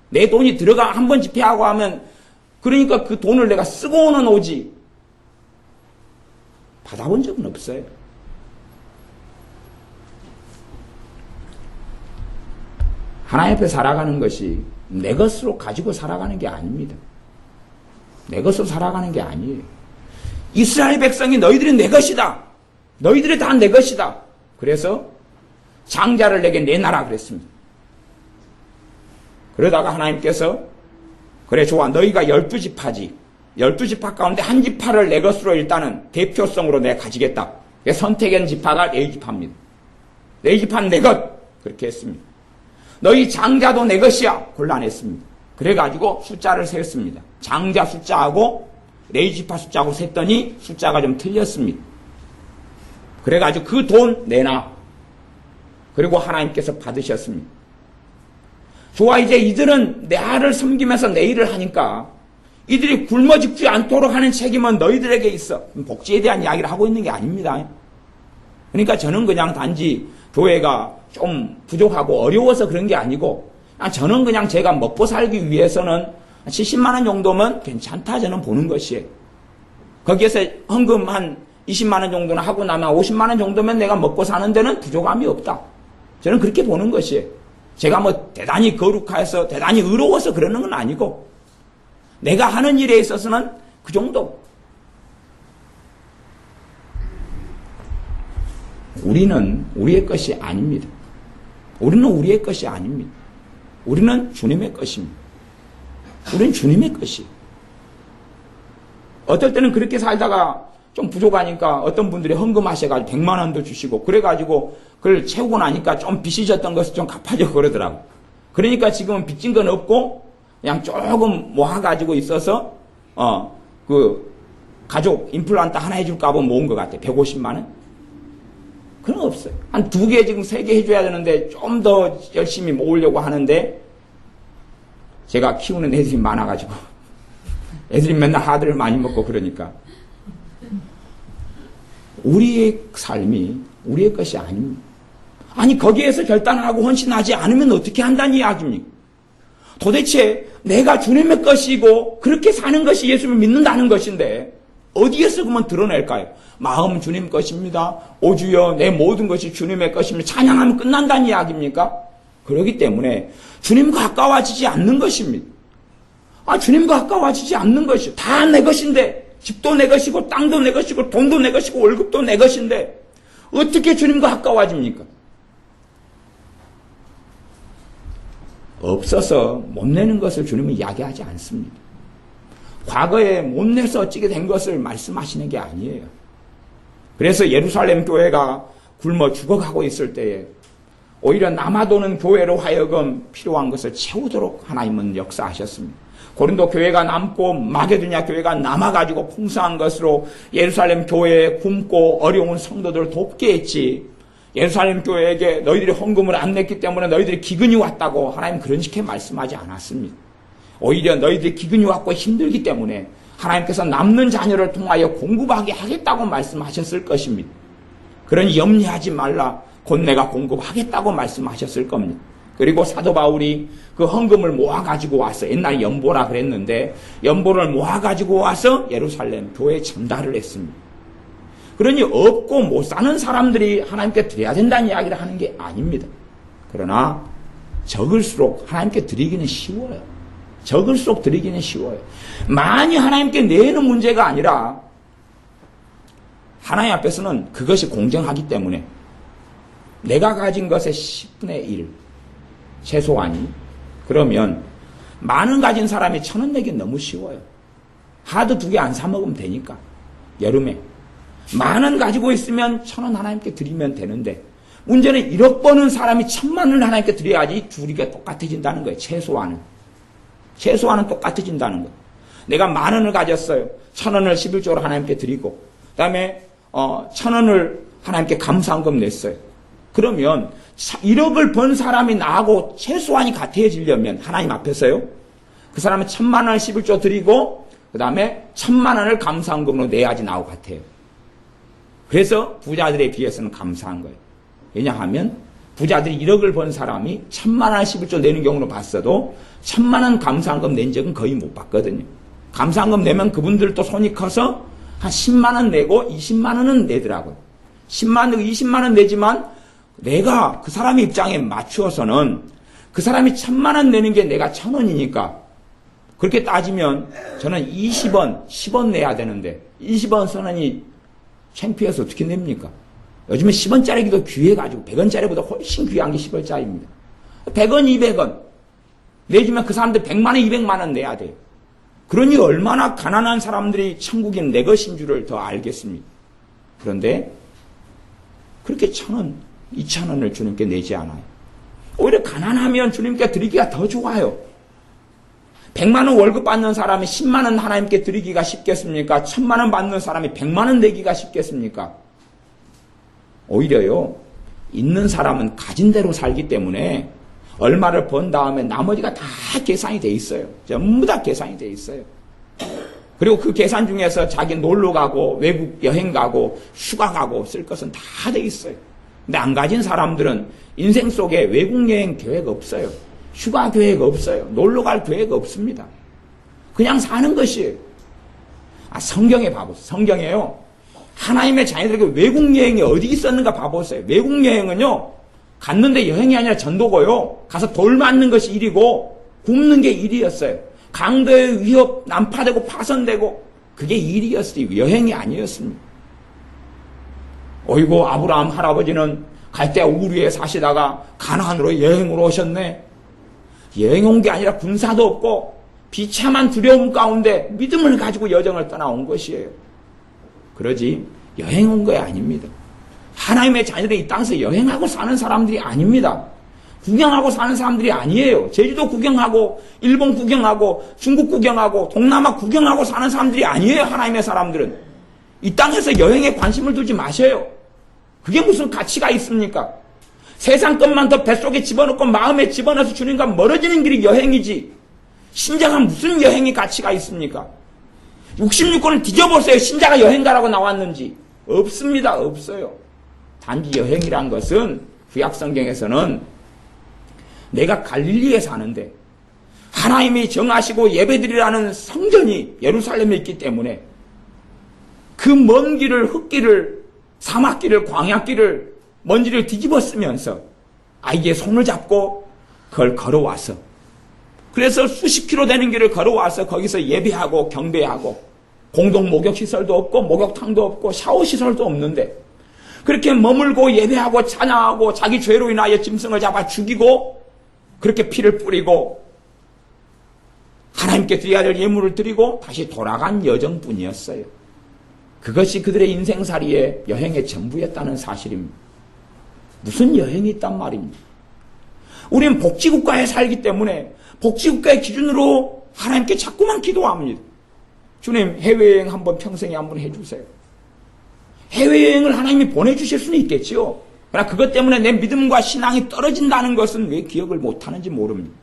내 돈이 들어가 한 번 집회하고 하면 그러니까 그 돈을 내가 쓰고 오는 오지 받아본 적은 없어요. 하나님 앞에 살아가는 것이 내 것으로 가지고 살아가는 게 아닙니다. 내 것으로 살아가는 게 아니에요. 이스라엘 백성이 너희들이 내 것이다. 너희들이 다 내 것이다. 그래서 장자를 내게 내놔라 그랬습니다. 그러다가 하나님께서 그래 좋아 너희가 12지파지 12지파 가운데 한 지파를 내 것으로 일단은 대표성으로 내가 가지겠다. 선택한 지파가 레위지파입니다. 레위지파는 내 것 그렇게 했습니다. 너희 장자도 내 것이야 곤란했습니다. 그래가지고 숫자를 세었습니다. 장자 숫자하고 레위지파 숫자하고 셌더니 숫자가 좀 틀렸습니다. 그래가지고 그 돈 내놔. 그리고 하나님께서 받으셨습니다. 좋아 이제 이들은 나를 섬기면서 내 일을 하니까 이들이 굶어 죽지 않도록 하는 책임은 너희들에게 있어. 복지에 대한 이야기를 하고 있는 게 아닙니다. 그러니까 저는 그냥 단지 교회가 좀 부족하고 어려워서 그런 게 아니고 저는 그냥 제가 먹고 살기 위해서는 70만 원 정도면 괜찮다 저는 보는 것이에요. 거기에서 헌금 한 20만 원 정도는 하고 나면 50만 원 정도면 내가 먹고 사는 데는 부족함이 없다. 저는 그렇게 보는 것이에요. 제가 뭐 대단히 거룩해서 대단히 의로워서 그러는 건 아니고 내가 하는 일에 있어서는 그 정도. 우리는 우리의 것이 아닙니다. 우리는 우리의 것이 아닙니다. 우리는 주님의 것입니다. 우리는 주님의 것이에요. 어떨 때는 그렇게 살다가 좀 부족하니까 어떤 분들이 헌금하셔가지고 100만 원도 주시고 그래가지고 그걸 채우고 나니까 좀 빚이 졌던 것을 좀 갚아줘 그러더라고. 그러니까 지금은 빚진 건 없고 그냥 조금 모아가지고 있어서 그 가족 임플란트 하나 해줄까 하고 모은 것 같아. 150만 원? 그런 거 없어요. 한 2개 지금 3개 해줘야 되는데 좀 더 열심히 모으려고 하는데 제가 키우는 애들이 많아가지고 애들이 맨날 하드를 많이 먹고 그러니까 우리의 삶이 우리의 것이 아닙니다. 아니 거기에서 결단하고 헌신하지 않으면 어떻게 한다는 이야기입니까? 도대체 내가 주님의 것이고 그렇게 사는 것이 예수를 믿는다는 것인데 어디에서 그러면 드러낼까요? 마음은 주님 것입니다. 오주여 내 모든 것이 주님의 것입니다. 찬양하면 끝난다는 이야기입니까? 그렇기 때문에 주님과 가까워지지 않는 것입니다. 주님과 가까워지지 않는 것이요. 다 내 것인데 집도 내 것이고 땅도 내 것이고 돈도 내 것이고 월급도 내 것인데 어떻게 주님과 가까워집니까? 없어서 못 내는 것을 주님은 이야기하지 않습니다. 과거에 못 내서 어찌게 된 것을 말씀하시는 게 아니에요. 그래서 예루살렘 교회가 굶어 죽어가고 있을 때에 오히려 남아도는 교회로 하여금 필요한 것을 채우도록 하나님은 역사하셨습니다. 고린도 교회가 남고 마게도냐 교회가 남아가지고 풍성한 것으로 예루살렘 교회에 굶고 어려운 성도들을 돕게 했지. 예루살렘 교회에게 너희들이 헌금을 안 냈기 때문에 너희들이 기근이 왔다고 하나님 그런 식의 말씀하지 않았습니다. 오히려 너희들이 기근이 왔고 힘들기 때문에 하나님께서 남는 자녀를 통하여 공급하게 하겠다고 말씀하셨을 것입니다. 그러니 염려하지 말라. 곧 내가 공급하겠다고 말씀하셨을 겁니다. 그리고 사도 바울이 그 헌금을 모아가지고 와서 옛날에 연보라 그랬는데 연보를 모아가지고 와서 예루살렘 교회에 전달을 했습니다. 그러니 없고 못 사는 사람들이 하나님께 드려야 된다는 이야기를 하는 게 아닙니다. 그러나 적을수록 하나님께 드리기는 쉬워요. 적을수록 드리기는 쉬워요. 많이 하나님께 내는 문제가 아니라 하나님 앞에서는 그것이 공정하기 때문에 내가 가진 것의 10분의 1 최소한이 그러면 많은 가진 사람이 1,000원 내기 너무 쉬워요. 하드 2개 안 사 먹으면 되니까 여름에 만원 가지고 있으면 1,000원 하나님께 드리면 되는데 문제는 1억 버는 사람이 1,000만 원을 하나님께 드려야지 둘이가 똑같아진다는 거예요. 최소한은 똑같아진다는 거예요. 내가 10,000원을 가졌어요. 1,000원을 11조로 하나님께 드리고 그다음에 1,000원을 하나님께 감사한금 냈어요. 그러면 1억을 번 사람이 나하고 최소한이 같아지려면 하나님 앞에서요. 그 사람은 1,000만 원을 11조 드리고 그 다음에 1,000만 원을 감사한금으로 내야지 나하고 같아요. 그래서 부자들에 비해서는 감사한 거예요. 왜냐하면 부자들이 1억을 번 사람이 1,000만 원 11조 내는 경우로 봤어도 1,000만 원 감사한금 낸 적은 거의 못 봤거든요. 감사한금 내면 그분들도 손이 커서 한 10만 원 내고 20만 원은 내더라고요. 10만 원, 20만 원 내지만 내가 그 사람의 입장에 맞추어서는 그 사람이 1,000만 원 내는 게 내가 1,000원이니까 그렇게 따지면 저는 20원, 10원 내야 되는데 20원 선언이 창피해서 어떻게 냅니까? 요즘은 10원짜리기도 귀해가지고 100원짜리보다 훨씬 귀한 게 10원짜리입니다. 100원, 200원 내주면 그 사람들 100만 원, 200만 원 내야 돼요. 그러니 얼마나 가난한 사람들이 천국이 내 것인 줄을 더 알겠습니다. 그런데 그렇게 1,000원, 2,000원을 주님께 내지 않아요. 오히려 가난하면 주님께 드리기가 더 좋아요. 100만 원 월급 받는 사람이 10만 원 하나님께 드리기가 쉽겠습니까? 1,000만 원 받는 사람이 100만 원 내기가 쉽겠습니까? 오히려요, 있는 사람은 가진 대로 살기 때문에 얼마를 번 다음에 나머지가 다 계산이 돼 있어요. 전부 다 계산이 돼 있어요. 그리고 그 계산 중에서 자기 놀러 가고 외국 여행 가고 휴가 가고 쓸 것은 다 돼 있어요. 근데 안 가진 사람들은 인생 속에 외국 여행 계획 없어요. 휴가 계획 없어요. 놀러 갈 계획 없습니다. 그냥 사는 것이에요. 성경에 봐보세요. 성경에요, 하나님의 자녀들에게 외국 여행이 어디 있었는가 봐보세요. 외국 여행은요, 갔는데 여행이 아니라 전도고요, 가서 돌 맞는 것이 일이고 굶는 게 일이었어요. 강도의 위협, 난파되고 파손되고 그게 일이었어요. 여행이 아니었습니다. 어이고, 아브라함 할아버지는 갈대 우르에 사시다가 가나안으로 여행으로 오셨네. 여행 온 게 아니라 군사도 없고 비참한 두려움 가운데 믿음을 가지고 여정을 떠나온 것이에요. 그러지 여행 온 거 아닙니다. 하나님의 자녀들이 이 땅에서 여행하고 사는 사람들이 아닙니다. 구경하고 사는 사람들이 아니에요. 제주도 구경하고 일본 구경하고 중국 구경하고 동남아 구경하고 사는 사람들이 아니에요. 하나님의 사람들은. 이 땅에서 여행에 관심을 두지 마셔요. 그게 무슨 가치가 있습니까? 세상 것만 더 뱃속에 집어넣고 마음에 집어넣어서 주님과 멀어지는 길이 여행이지, 신자가 무슨 여행의 가치가 있습니까? 66권을 뒤져보세요. 신자가 여행가라고 나왔는지. 없습니다. 없어요. 단지 여행이란 것은 구약성경에서는 내가 갈릴리에 사는데 하나님이 정하시고 예배드리라는 성전이 예루살렘에 있기 때문에 그 먼 길을, 흙길을, 사막길을, 광야길을, 먼지를 뒤집어 쓰면서 아이의 손을 잡고 그걸 걸어와서, 그래서 수십 킬로 되는 길을 걸어와서 거기서 예배하고 경배하고, 공동 목욕시설도 없고 목욕탕도 없고 샤워시설도 없는데 그렇게 머물고 예배하고 찬양하고 자기 죄로 인하여 짐승을 잡아 죽이고 그렇게 피를 뿌리고 하나님께 드려야 될 예물을 드리고 다시 돌아간 여정뿐이었어요. 그것이 그들의 인생살이의 여행의 전부였다는 사실입니다. 무슨 여행이 있단 말입니다. 우리는 복지국가에 살기 때문에 복지국가의 기준으로 하나님께 자꾸만 기도합니다. 주님, 해외여행 한번 평생에 한번 해주세요. 해외여행을 하나님이 보내주실 수는 있겠지요. 그러나 그것 때문에 내 믿음과 신앙이 떨어진다는 것은 왜 기억을 못하는지 모릅니다.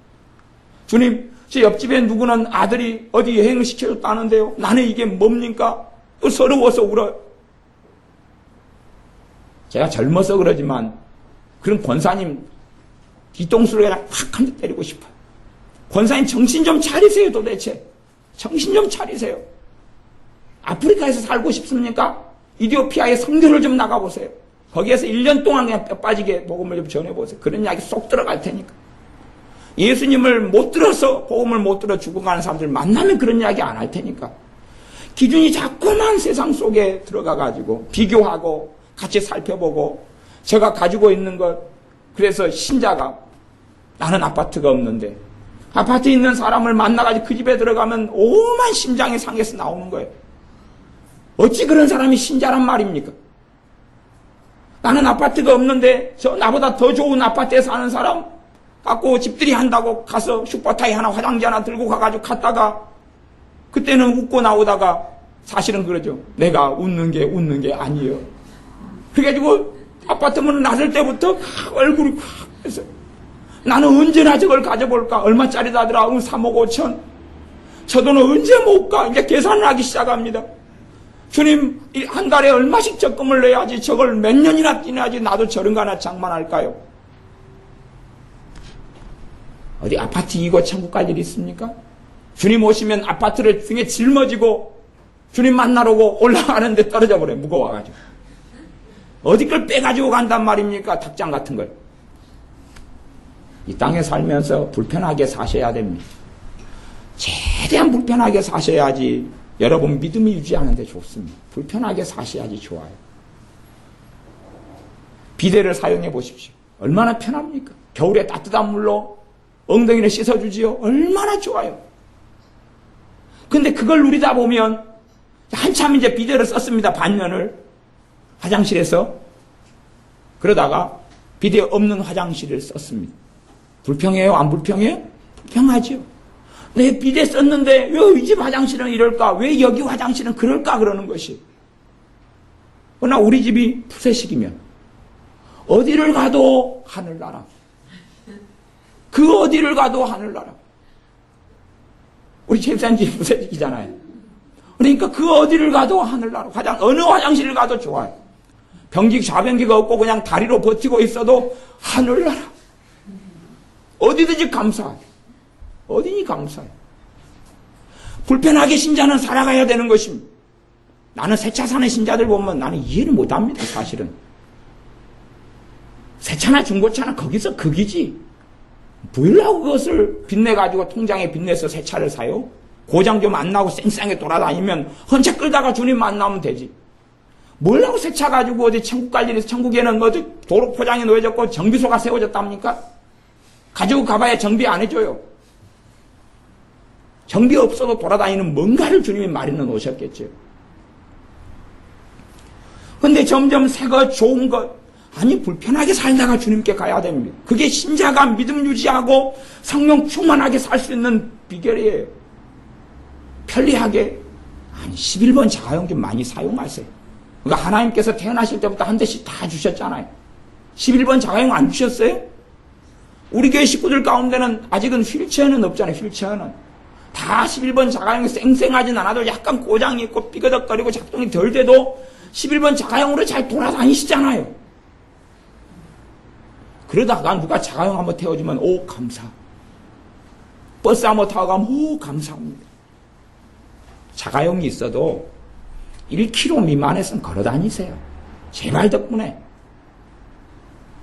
주님, 제 옆집에 누구는 아들이 어디 여행을 시켜줬다는데요. 나는 이게 뭡니까? 또 서러워서 울어요. 제가 젊어서 그러지만 그런 권사님 뒤통수를 그냥 팍 한 대 때리고 싶어요. 권사님 정신 좀 차리세요. 도대체 정신 좀 차리세요. 아프리카에서 살고 싶습니까? 이디오피아에 선교를 좀 나가보세요. 거기에서 1년 동안 그냥 뼈 빠지게 복음을 좀 전해보세요. 그런 이야기 쏙 들어갈 테니까. 예수님을 못 들어서, 복음을 못 들어 죽어가는 사람들 만나면 그런 이야기 안 할 테니까. 기준이 자꾸만 세상 속에 들어가가지고 비교하고 같이 살펴보고, 제가 가지고 있는 것, 그래서 신자가 나는 아파트가 없는데 아파트에 있는 사람을 만나가지고 그 집에 들어가면 오만 심장이 상해서 나오는 거예요. 어찌 그런 사람이 신자란 말입니까? 나는 아파트가 없는데 저 나보다 더 좋은 아파트에 사는 사람 갖고 집들이 한다고 가서 슈퍼타이 하나, 화장지 하나 들고 가가지고 갔다가 그때는 웃고 나오다가 사실은 그러죠. 내가 웃는 게 아니에요. 그래가지고 아파트 문을 나설 때부터 얼굴이 확 해서 나는 언제나 저걸 가져볼까? 얼마짜리다더라? 3억 5천. 저 돈은 언제 모을까? 이제 계산을 하기 시작합니다. 주님, 한 달에 얼마씩 적금을 내야지 저걸 몇 년이나 뛰어야지 나도 저런 거 하나 장만할까요? 어디 아파트 이고 천국 갈 일이 있습니까? 주님 오시면 아파트를 등에 짊어지고 주님 만나러고 올라가는데 떨어져 버려요. 무거워가지고. 어디 걸 빼가지고 간단 말입니까? 닭장 같은 걸. 이 땅에 살면서 불편하게 사셔야 됩니다. 최대한 불편하게 사셔야지 여러분 믿음이 유지하는데 좋습니다. 불편하게 사셔야지 좋아요. 비데를 사용해 보십시오. 얼마나 편합니까? 겨울에 따뜻한 물로 엉덩이를 씻어주지요. 얼마나 좋아요. 근데 그걸 누리다 보면 한참 이제 비데를 썼습니다. 반년을 화장실에서. 그러다가 비데 없는 화장실을 썼습니다. 불평해요? 안 불평해요? 불평하죠. 내 비데 썼는데 왜 이 집 화장실은 이럴까? 왜 여기 화장실은 그럴까? 그러는 것이. 그러나 우리 집이 푸세식이면 어디를 가도 하늘나라. 그 어디를 가도 하늘나라. 우리 집사님 푸세식이잖아요. 그러니까 그 어디를 가도 하늘나라. 어느 화장실을 가도 좋아요. 변기 좌변기가 없고 그냥 다리로 버티고 있어도 하늘나라. 어디든지 감사해요. 어디니 감사해요. 불편하게 신자는 살아가야 되는 것입니다. 나는 새 차 사는 신자들 보면 나는 이해를 못합니다. 사실은. 새 차나 중고차나 거기서 극이지. 뭐라고 그것을 빚내가지고 통장에 빚내서 새 차를 사요? 고장 좀 안 나고 쌩쌩하게 돌아다니면 헌책 끌다가 주님 만나면 되지. 뭐라고 새 차 가지고 어디 천국 갈 일이 있어? 천국에는 어디 도로 포장에 놓여졌고 정비소가 세워졌답니까? 가지고 가봐야 정비 안 해줘요. 정비 없어도 돌아다니는 뭔가를 주님이 마련해 놓으셨겠죠. 근데 점점 새 것, 좋은 것, 아니 불편하게 살다가 주님께 가야 됩니다. 그게 신자가 믿음 유지하고 성령 충만하게 살 수 있는 비결이에요. 편리하게, 아니 11번 자가용 좀 많이 사용하세요. 그러니까 하나님께서 태어나실 때부터 한 대씩 다 주셨잖아요. 11번 자가용 안 주셨어요? 우리 교회 식구들 가운데는 아직은 휠체어는 없잖아요. 휠체어는. 다 11번 자가용이 쌩쌩하진 않아도 약간 고장이 있고 삐그덕거리고 작동이 덜 돼도 11번 자가용으로 잘 돌아다니시잖아요. 그러다가 누가 자가용 한번 태워주면 오 감사. 버스 한번 타고 가면 오 감사합니다. 자가용이 있어도 1km 미만에서는 걸어다니세요. 제발 덕분에.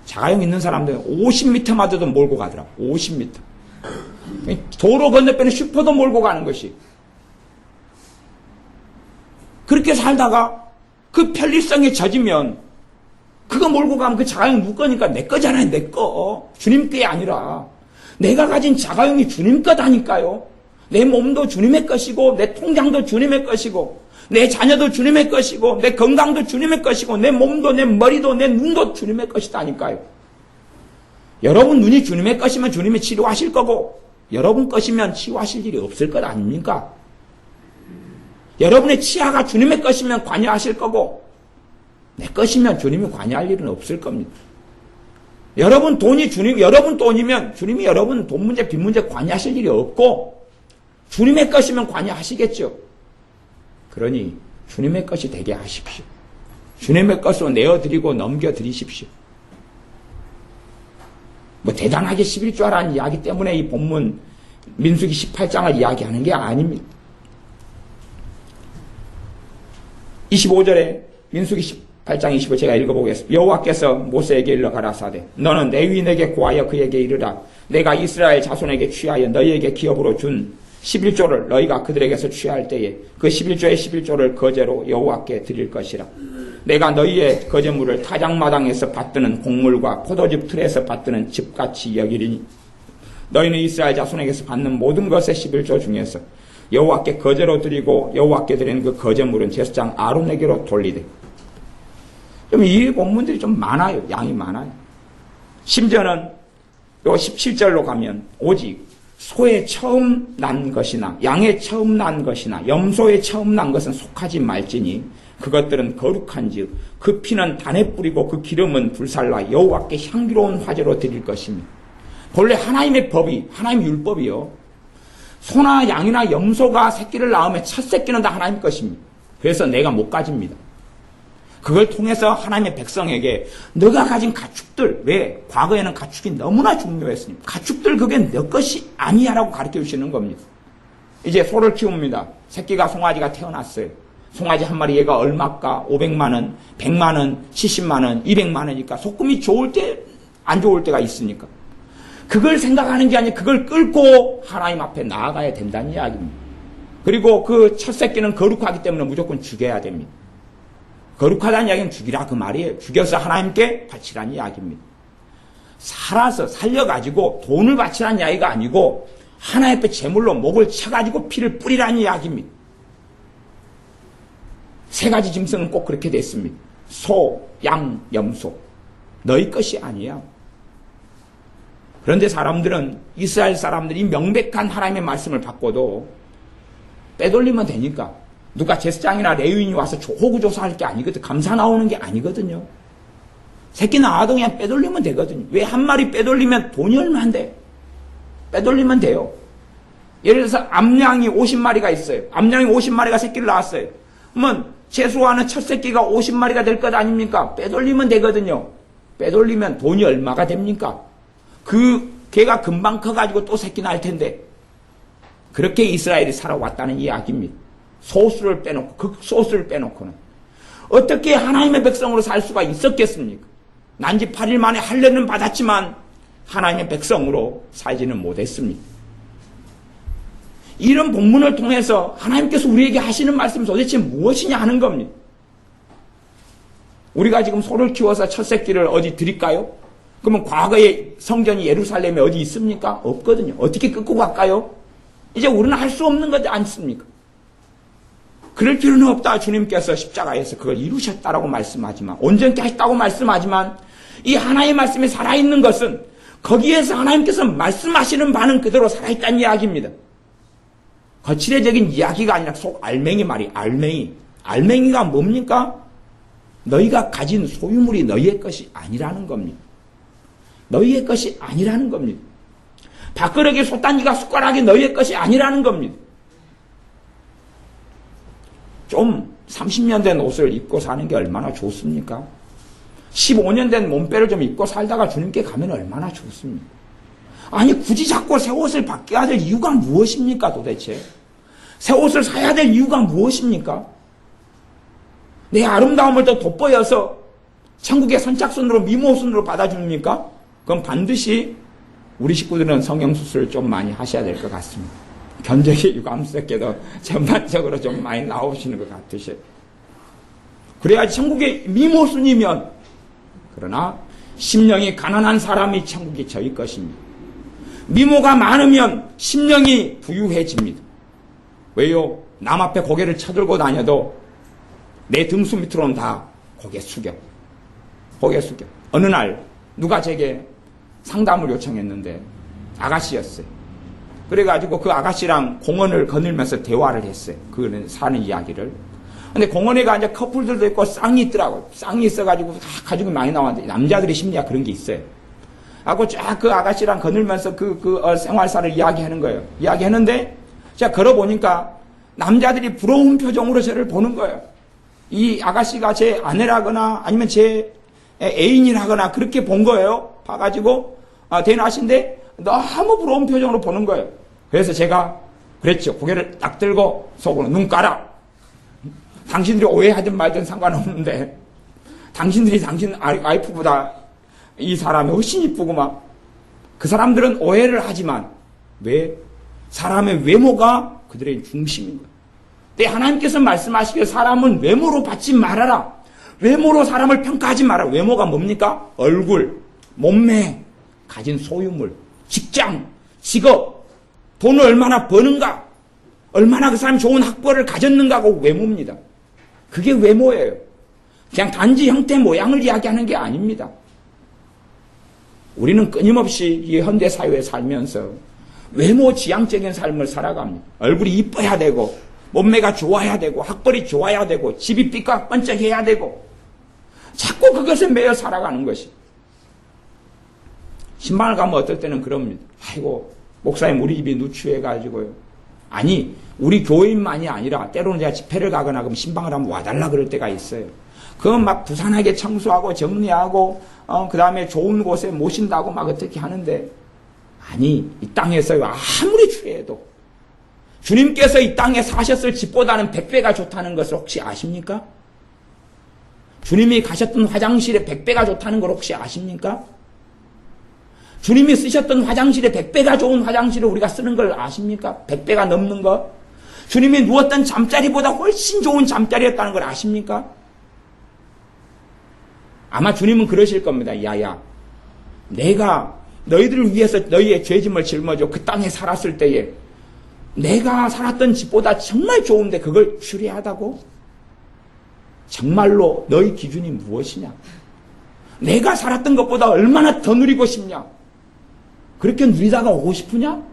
자가용 있는 사람들 50m마저도 몰고 가더라고. 50m. 도로 건너편에 슈퍼도 몰고 가는 것이. 그렇게 살다가 그 편리성에 젖으면 그거 몰고 가면 그 자가용 누구 거니까 내 거잖아요. 내 거. 주님 게 아니라 내가 가진 자가용이 주님 거다니까요. 내 몸도 주님의 것이고 내 통장도 주님의 것이고 내 자녀도 주님의 것이고 내 건강도 주님의 것이고 내 몸도 내 머리도 내 눈도 주님의 것이다니까요. 여러분 눈이 주님의 것이면 주님이 치료하실 거고 여러분 것이면 치유하실 일이 없을 것 아닙니까? 여러분의 치아가 주님의 것이면 관여하실 거고 내 것이면 주님이 관여할 일은 없을 겁니다. 여러분 돈이 여러분 돈이면 주님이 여러분 돈 문제, 빚 문제 관여하실 일이 없고 주님의 것이면 관여하시겠죠. 그러니 주님의 것이 되게 하십시오. 주님의 것으로 내어드리고 넘겨드리십시오. 뭐 대단하게 11조라는 이야기 때문에 이 본문 민수기 18장을 이야기하는 게 아닙니다. 25절에 민수기 18장 25절 제가 읽어보겠습니다. 여호와께서 모세에게 일러 가라사대 너는 레위인에게 고하여 그에게 이르라 내가 이스라엘 자손에게 취하여 너희에게 기업으로 준 11조를 너희가 그들에게서 취할 때에 그 11조의 11조를 거제로 여호와께 드릴 것이라. 내가 너희의 거제물을 타작마당에서 받드는 곡물과 포도즙 틀에서 받드는 즙같이 여기리니 너희는 이스라엘 자손에게서 받는 모든 것의 11조 중에서 여호와께 거제로 드리고 여호와께 드리는 그 거제물은 제사장 아론에게로 돌리되. 좀 이 본문들이 좀 많아요. 양이 많아요. 심지어는 요 17절로 가면 오직 소의 처음 난 것이나 양의 처음 난 것이나 염소의 처음 난 것은 속하지 말지니 그것들은 거룩한즉 그 피는 단에 뿌리고 그 기름은 불살라 여호와께 향기로운 화제로 드릴 것입니다. 본래 하나님의 법이 하나님의 율법이요. 소나 양이나 염소가 새끼를 낳으면 첫 새끼는 다 하나님 것입니다. 그래서 내가 못 가집니다. 그걸 통해서 하나님의 백성에게 너가 가진 가축들, 왜? 과거에는 가축이 너무나 중요했으니까 가축들 그게 너 것이 아니야 라고 가르쳐 주시는 겁니다. 이제 소를 키웁니다. 새끼가 송아지가 태어났어요. 송아지 한 마리 얘가 얼마까? 500만 원, 100만 원, 70만 원, 200만 원이니까 소금이 좋을 때 안 좋을 때가 있으니까 그걸 생각하는 게 아니라 그걸 끌고 하나님 앞에 나아가야 된다는 이야기입니다. 그리고 그 첫 새끼는 거룩하기 때문에 무조건 죽여야 됩니다. 거룩하다는 이야기는 죽이라 그 말이에요. 죽여서 하나님께 바치라는 이야기입니다. 살아서 살려가지고 돈을 바치라는 이야기가 아니고 하나님 앞에 제물로 목을 쳐가지고 피를 뿌리라는 이야기입니다. 세 가지 짐승은 꼭 그렇게 됐습니다. 소, 양, 염소. 너희 것이 아니야. 그런데 사람들은 이스라엘 사람들이 명백한 하나님의 말씀을 받고도 빼돌리면 되니까 누가 제사장이나 레위인이 와서 호구조사할 게 아니거든. 감사 나오는 게 아니거든요. 새끼 나와도 그냥 빼돌리면 되거든요. 왜 한 마리 빼돌리면 돈이 얼마인데? 빼돌리면 돼요. 예를 들어서 암양이 50마리가 있어요. 암양이 50마리가 새끼를 낳았어요. 그러면 최소한은 첫 새끼가 50마리가 될 것 아닙니까? 빼돌리면 되거든요. 빼돌리면 돈이 얼마가 됩니까? 그 개가 금방 커가지고 또 새끼 낳을 텐데. 그렇게 이스라엘이 살아왔다는 이야기입니다. 소수를 빼놓고, 극소수를 빼놓고는. 어떻게 하나님의 백성으로 살 수가 있었겠습니까? 난지 8일 만에 할례는 받았지만 하나님의 백성으로 살지는 못했습니다. 이런 본문을 통해서 하나님께서 우리에게 하시는 말씀이 도대체 무엇이냐 하는 겁니다. 우리가 지금 소를 키워서 첫 새끼를 어디 드릴까요? 그러면 과거에 성전이 예루살렘에 어디 있습니까? 없거든요. 어떻게 끌고 갈까요? 이제 우리는 할 수 없는 거지 않습니까? 그럴 필요는 없다. 주님께서 십자가에서 그걸 이루셨다라고 말씀하지만, 온전케 하셨다고 말씀하지만, 이 하나님의 말씀이 살아있는 것은 거기에서 하나님께서 말씀하시는 바는 그대로 살아있다는 이야기입니다. 거칠애적인 이야기가 아니라 속 알맹이 말이 알맹이. 알맹이가 뭡니까? 너희가 가진 소유물이 너희의 것이 아니라는 겁니다. 너희의 것이 아니라는 겁니다. 밥그릇이 솥단지가 숟가락이 너희의 것이 아니라는 겁니다. 좀 30년 된 옷을 입고 사는 게 얼마나 좋습니까? 15년 된 몸빼를 좀 입고 살다가 주님께 가면 얼마나 좋습니까? 아니 굳이 자꾸 새 옷을 바뀌어야 될 이유가 무엇입니까 도대체? 새 옷을 사야 될 이유가 무엇입니까? 내 아름다움을 더 돋보여서 천국의 선착순으로 미모순으로 받아줍니까? 그럼 반드시 우리 식구들은 성형수술을 좀 많이 하셔야 될 것 같습니다. 견적이 유감스럽게도 전반적으로 좀 많이 나오시는 것 같으셔요. 그래야지 천국의 미모순이면, 그러나 심령이 가난한 사람이 천국이 저희 것입니다. 미모가 많으면 심령이 부유해집니다. 왜요? 남 앞에 고개를 쳐들고 다녀도 내 등수 밑으로는 다 고개 숙여. 고개 숙여. 어느 날 누가 제게 상담을 요청했는데 아가씨였어요. 그래가지고 그 아가씨랑 공원을 거닐면서 대화를 했어요. 그는 사는 이야기를. 근데 공원에 가 이제 커플들도 있고 쌍이 있더라고요. 쌍이 있어가지고 가지고 많이 나왔는데 남자들의 심리가 그런 게 있어요. 하고 쫙 그 아가씨랑 거닐면서 생활사를 이야기하는 거예요. 이야기했는데 제가 걸어보니까 남자들이 부러운 표정으로 저를 보는 거예요. 이 아가씨가 제 아내라거나 아니면 제 애인이라거나 그렇게 본 거예요. 봐가지고 대낮인데 너무 부러운 표정으로 보는 거예요. 그래서 제가 그랬죠. 고개를 딱 들고 속으로 눈 깔아. 당신들이 오해하든 말든 상관없는데 당신들이 당신 와이프보다 이 사람이 훨씬 이쁘구만. 그 사람들은 오해를 하지만 왜? 사람의 외모가 그들의 중심인 거예요. 근데 하나님께서 말씀하시기를 사람은 외모로 받지 말아라. 외모로 사람을 평가하지 마라. 외모가 뭡니까? 얼굴, 몸매, 가진 소유물, 직장, 직업, 돈을 얼마나 버는가, 얼마나 그 사람이 좋은 학벌을 가졌는가가 외모입니다. 그게 외모예요. 그냥 단지 형태 모양을 이야기하는 게 아닙니다. 우리는 끊임없이 이 현대사회에 살면서 외모 지향적인 삶을 살아갑니다. 얼굴이 이뻐야 되고 몸매가 좋아야 되고 학벌이 좋아야 되고 집이 삐까뻔쩍해야 되고 자꾸 그것에 매여 살아가는 것이. 신방을 가면 어떨 때는 그럽니다. 아이고 목사님 우리 집이 누추해가지고요. 아니 우리 교인만이 아니라 때로는 제가 집회를 가거나 그럼 신방을 한번 와달라 그럴 때가 있어요. 그건 막 부산하게 청소하고 정리하고 그 다음에 좋은 곳에 모신다고 막 어떻게 하는데 아니 이 땅에서 아무리 추해도 주님께서 이 땅에 사셨을 집보다는 100배가 좋다는 것을 혹시 아십니까? 주님이 가셨던 화장실에 100배가 좋다는 걸 혹시 아십니까? 주님이 쓰셨던 화장실에 100배가 좋은 화장실을 우리가 쓰는 걸 아십니까? 100배가 넘는 거. 주님이 누웠던 잠자리보다 훨씬 좋은 잠자리였다는 걸 아십니까? 아마 주님은 그러실 겁니다. 야야, 내가 너희들을 위해서 너희의 죄짐을 짊어져 그 땅에 살았을 때에 내가 살았던 집보다 정말 좋은데 그걸 추리하다고? 정말로 너희 기준이 무엇이냐? 내가 살았던 것보다 얼마나 더 누리고 싶냐? 그렇게 누리다가 오고 싶으냐?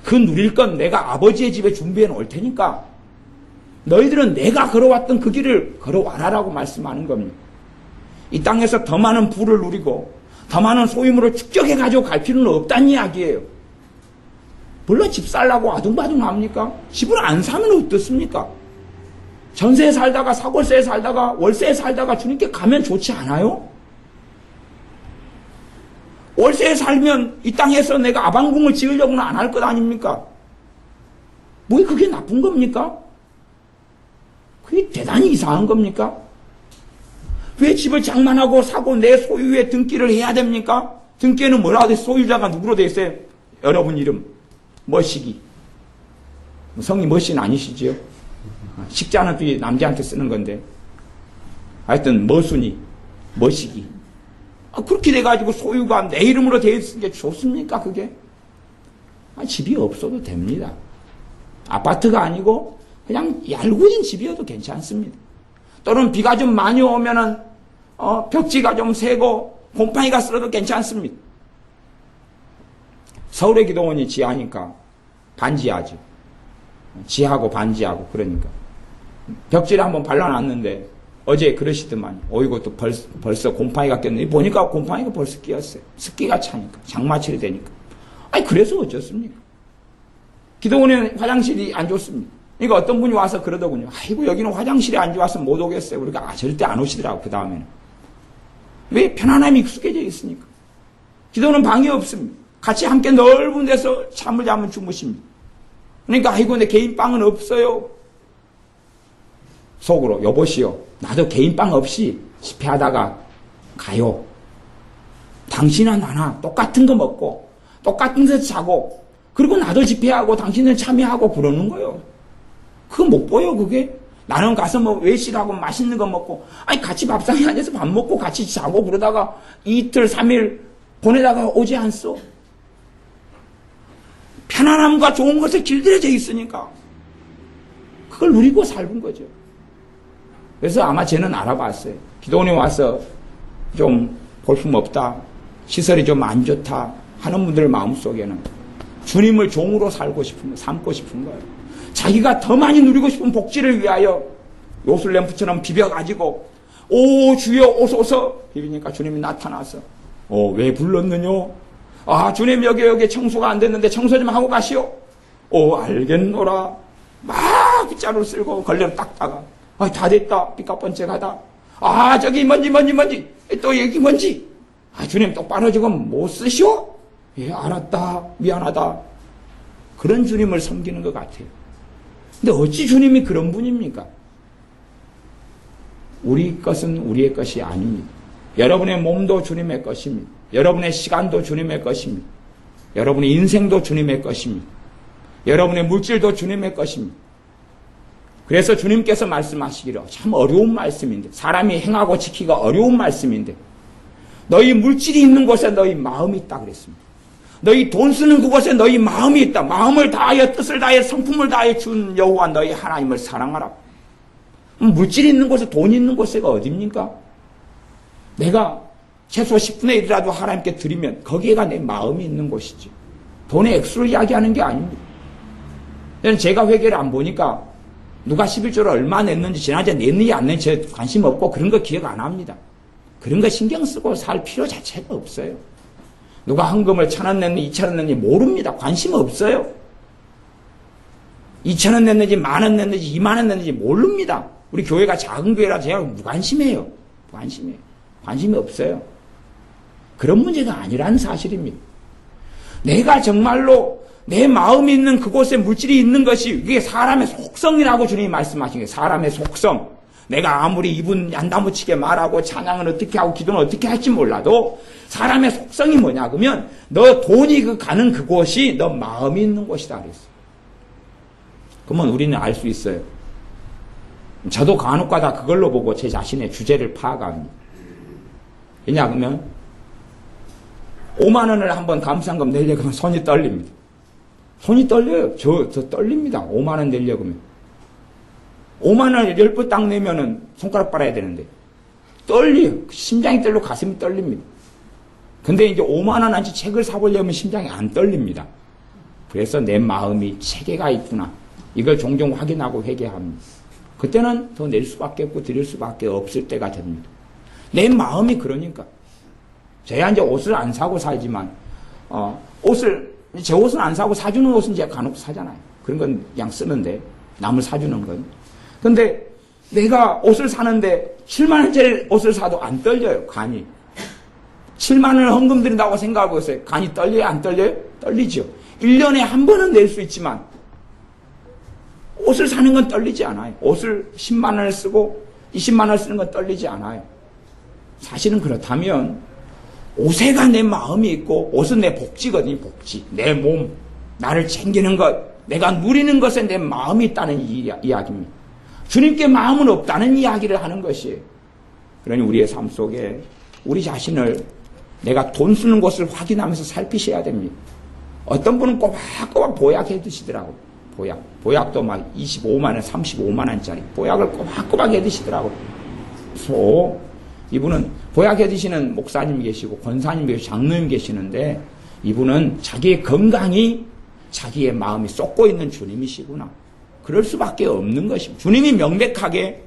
그 누릴 건 내가 아버지의 집에 준비해 놓을 테니까 너희들은 내가 걸어왔던 그 길을 걸어와라라고 말씀하는 겁니다. 이 땅에서 더 많은 부를 누리고 더 많은 소유물을 축적해 가지고 갈 필요는 없다는 이야기예요. 물론 집 살라고 아둥바둥 합니까? 집을 안 사면 어떻습니까? 전세에 살다가 사골세에 살다가 월세에 살다가 주님께 가면 좋지 않아요? 월세에 살면 이 땅에서 내가 아방궁을 지으려고는 안 할 것 아닙니까? 뭐 그게 나쁜 겁니까? 그게 대단히 이상한 겁니까? 왜 집을 장만하고 사고 내 소유의 등기를 해야 됩니까? 등기에는 뭐라 돼? 소유자가 누구로 돼 있어요? 여러분 이름 머시기. 성이 머신 아니시지요? 식자는 또 남자한테 쓰는 건데 하여튼 머순이 머시기. 그렇게 돼가지고 소유가 내 이름으로 돼 있는 게 좋습니까 그게? 집이 없어도 됩니다. 아파트가 아니고 그냥 얄궂은 집이어도 괜찮습니다. 또는 비가 좀 많이 오면은 벽지가 좀 새고 곰팡이가 쓸어도 괜찮습니다. 서울의 기도원이 지하니까 반지하죠. 지하고 반지하고 그러니까 벽지를 한번 발라놨는데 어제 그러시더만 어이구 또 벌써 곰팡이가 꼈네. 보니까 곰팡이가 벌써 끼었어요. 습기가 차니까 장마철이 되니까. 아니 그래서 어쩌습니까? 기도원에 화장실이 안 좋습니다. 그러니까 어떤 분이 와서 그러더군요. 아이고 여기는 화장실이 안 좋아서 못 오겠어요. 그러니까 절대 안 오시더라고 그 다음에는. 왜? 편안함이 익숙해져 있으니까. 기도는 방이 없습니다. 같이 함께 넓은 데서 잠을 자면 주무십니다. 그러니까 아이고 내 개인 방은 없어요. 속으로 여보시오 나도 개인 방 없이 집회하다가 가요. 당신은 나나 똑같은 거 먹고 똑같은 데서 자고 그리고 나도 집회하고 당신은 참여하고 그러는 거예요. 그거 못 보여 그게? 나는 가서 뭐 외식하고 맛있는 거 먹고 아니 같이 밥상에 앉아서 밥 먹고 같이 자고 그러다가 이틀 3일 보내다가 오지 않소? 편안함과 좋은 것에 길들여져 있으니까 그걸 누리고 살은 거죠. 그래서 아마 쟤는 알아봤어요. 기도원에 와서 좀 볼품없다, 시설이 좀 안 좋다 하는 분들 마음속에는 주님을 종으로 살고 싶은 거, 삼고 싶은 거예요. 자기가 더 많이 누리고 싶은 복지를 위하여 요술램프처럼 비벼가지고 오 주여 오소서 비비니까 주님이 나타나서 왜 불렀느뇨? 아 주님 여기 청소가 안 됐는데 청소 좀 하고 가시오. 알겠노라. 막 빗자루 쓸고 걸레로 닦다가 다 됐다. 삐까뻔쩍하다. 저기 먼지. 또 여기 먼지. 주님 똑바로 지금 못 쓰시오? 예, 알았다. 미안하다. 그런 주님을 섬기는 것 같아요. 근데 어찌 주님이 그런 분입니까? 우리 것은 우리의 것이 아닙니다. 여러분의 몸도 주님의 것입니다. 여러분의 시간도 주님의 것입니다. 여러분의 인생도 주님의 것입니다. 여러분의 물질도 주님의 것입니다. 그래서 주님께서 말씀하시기로 참 어려운 말씀인데 사람이 행하고 지키기가 어려운 말씀인데 너희 물질이 있는 곳에 너희 마음이 있다 그랬습니다. 너희 돈 쓰는 그곳에 너희 마음이 있다. 마음을 다하여 뜻을 다하여 성품을 다하여 준 여호와 너희 하나님을 사랑하라. 물질이 있는 곳에 돈이 있는 곳에가 어딥니까? 내가 최소 10분의 1이라도 하나님께 드리면 거기에가 내 마음이 있는 곳이지. 돈의 액수를 이야기하는 게 아닙니다. 제가 회계를 안 보니까 누가 11조를 얼마 냈는지 지난주에 냈는지 안 냈는지 관심 없고 그런 거 기억 안 합니다. 그런 거 신경 쓰고 살 필요 자체가 없어요. 누가 헌금을 1,000원 냈는지 2,000원 냈는지 모릅니다. 관심 없어요. 2,000원 냈는지 10,000원 냈는지 20,000원 냈는지 모릅니다. 우리 교회가 작은 교회라 제가 무관심해요. 무관심해요. 관심이 없어요. 그런 문제가 아니라는 사실입니다. 내가 정말로 내 마음이 있는 그곳에 물질이 있는 것이 이게 사람의 속성이라고 주님이 말씀하신 거예요. 사람의 속성. 내가 아무리 입은 얀다무치게 말하고 찬양은 어떻게 하고 기도는 어떻게 할지 몰라도 사람의 속성이 뭐냐 그러면 너 돈이 가는 그곳이 너 마음이 있는 곳이다 그랬어. 그러면 우리는 알 수 있어요. 저도 간혹가다 그걸로 보고 제 자신의 주제를 파악합니다. 왜냐 그러면 5만 원을 한번 감사한금 내려고 하면 손이 떨립니다. 손이 떨려요. 저 떨립니다. 5만 원 내려고 하면. 5만 원을 10번 딱 내면은 손가락 빨아야 되는데 떨려요. 심장이 떨리고 가슴이 떨립니다. 근데 이제 5만 원어치 책을 사보려면 심장이 안 떨립니다. 그래서 내 마음이 체계가 있구나. 이걸 종종 확인하고 회개합니다. 그때는 더 낼 수밖에 없고 드릴 수밖에 없을 때가 됩니다. 내 마음이 그러니까. 제가 이제 옷을 안 사고 살지만, 제 옷은 안 사고 사주는 옷은 제가 간혹 사잖아요. 그런 건 그냥 쓰는데, 남을 사주는 건. 근데 내가 옷을 사는데 7만원짜리 옷을 사도 안 떨려요, 간이. 7만원을 헌금 드린다고 생각해보세요. 간이 떨려요, 안 떨려요? 떨리죠. 1년에 한 번은 낼 수 있지만, 옷을 사는 건 떨리지 않아요. 옷을 10만원을 쓰고 20만원을 쓰는 건 떨리지 않아요. 사실은 그렇다면 옷에가 내 마음이 있고 옷은 내 복지거든요. 복지. 내 몸, 나를 챙기는 것, 내가 누리는 것에 내 마음이 있다는 이야기입니다. 주님께 마음은 없다는 이야기를 하는 것이에요. 그러니 우리의 삶 속에 우리 자신을 내가 돈 쓰는 곳을 확인하면서 살피셔야 됩니다. 어떤 분은 꼬박꼬박 보약해 드시더라고요. 보약도 막 25만원, 35만원짜리 보약을 꼬박꼬박 해 드시더라고요. 이분은 보약해 드시는 목사님 계시고 권사님 계시고 장로님 계시는데 이분은 자기의 건강이 자기의 마음이 쏟고 있는 주님이시구나. 그럴 수밖에 없는 것입니다. 주님이 명백하게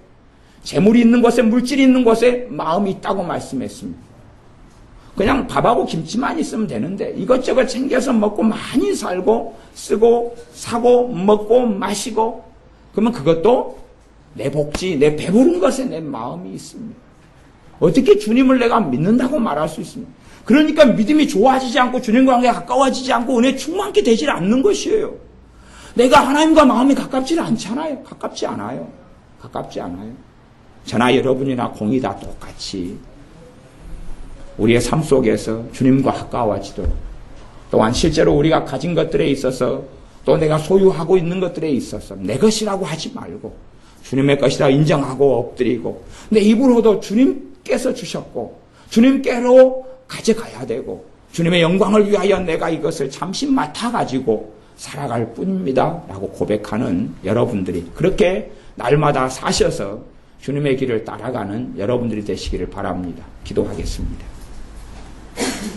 재물이 있는 곳에 물질이 있는 곳에 마음이 있다고 말씀했습니다. 그냥 밥하고 김치만 있으면 되는데 이것저것 챙겨서 먹고 많이 살고 쓰고 사고 먹고 마시고 그러면 그것도 내 복지, 내 배부른 것에 내 마음이 있습니다. 어떻게 주님을 내가 믿는다고 말할 수 있습니까? 그러니까 믿음이 좋아지지 않고 주님과 관계가 가까워지지 않고 은혜 충만케 되지 않는 것이에요. 내가 하나님과 마음이 가깝지 않잖아요. 가깝지 않아요. 저나 여러분이나 공이 다 똑같이 우리의 삶 속에서 주님과 가까워지도록 또한 실제로 우리가 가진 것들에 있어서 또 내가 소유하고 있는 것들에 있어서 내 것이라고 하지 말고 주님의 것이라 인정하고 엎드리고 내 입으로도 주님께서 주셨고 주님께로 가져가야 되고 주님의 영광을 위하여 내가 이것을 잠시 맡아가지고 살아갈 뿐입니다 라고 고백하는 여러분들이 그렇게 날마다 사셔서 주님의 길을 따라가는 여러분들이 되시기를 바랍니다. 기도하겠습니다.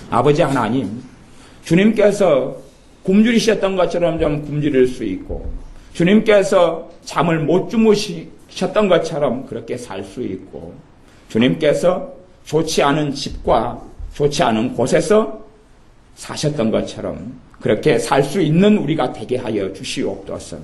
아버지 하나님, 주님께서 굶주리셨던 것처럼 좀 굶주릴 수 있고 주님께서 잠을 못 주무셨던 것처럼 그렇게 살 수 있고 주님께서 좋지 않은 집과 좋지 않은 곳에서 사셨던 것처럼 그렇게 살 수 있는 우리가 되게 하여 주시옵소서.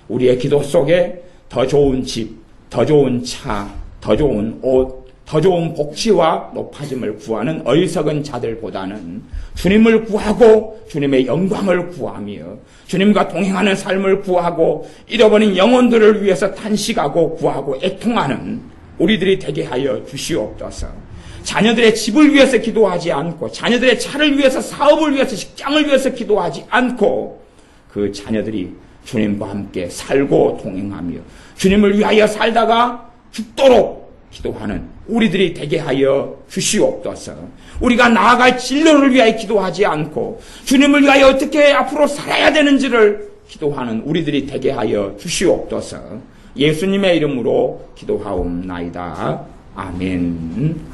우리의 기도 속에 더 좋은 집, 더 좋은 차, 더 좋은 옷, 더 좋은 복지와 높아짐을 구하는 어리석은 자들보다는 주님을 구하고 주님의 영광을 구하며 주님과 동행하는 삶을 구하고 잃어버린 영혼들을 위해서 탄식하고 구하고 애통하는 우리들이 되게 하여 주시옵소서. 자녀들의 집을 위해서 기도하지 않고 자녀들의 차를 위해서 사업을 위해서 직장을 위해서 기도하지 않고 그 자녀들이 주님과 함께 살고 동행하며 주님을 위하여 살다가 죽도록 기도하는 우리들이 되게 하여 주시옵소서. 우리가 나아갈 진로를 위하여 기도하지 않고 주님을 위하여 어떻게 앞으로 살아야 되는지를 기도하는 우리들이 되게 하여 주시옵소서. 예수님의 이름으로 기도하옵나이다. 아멘.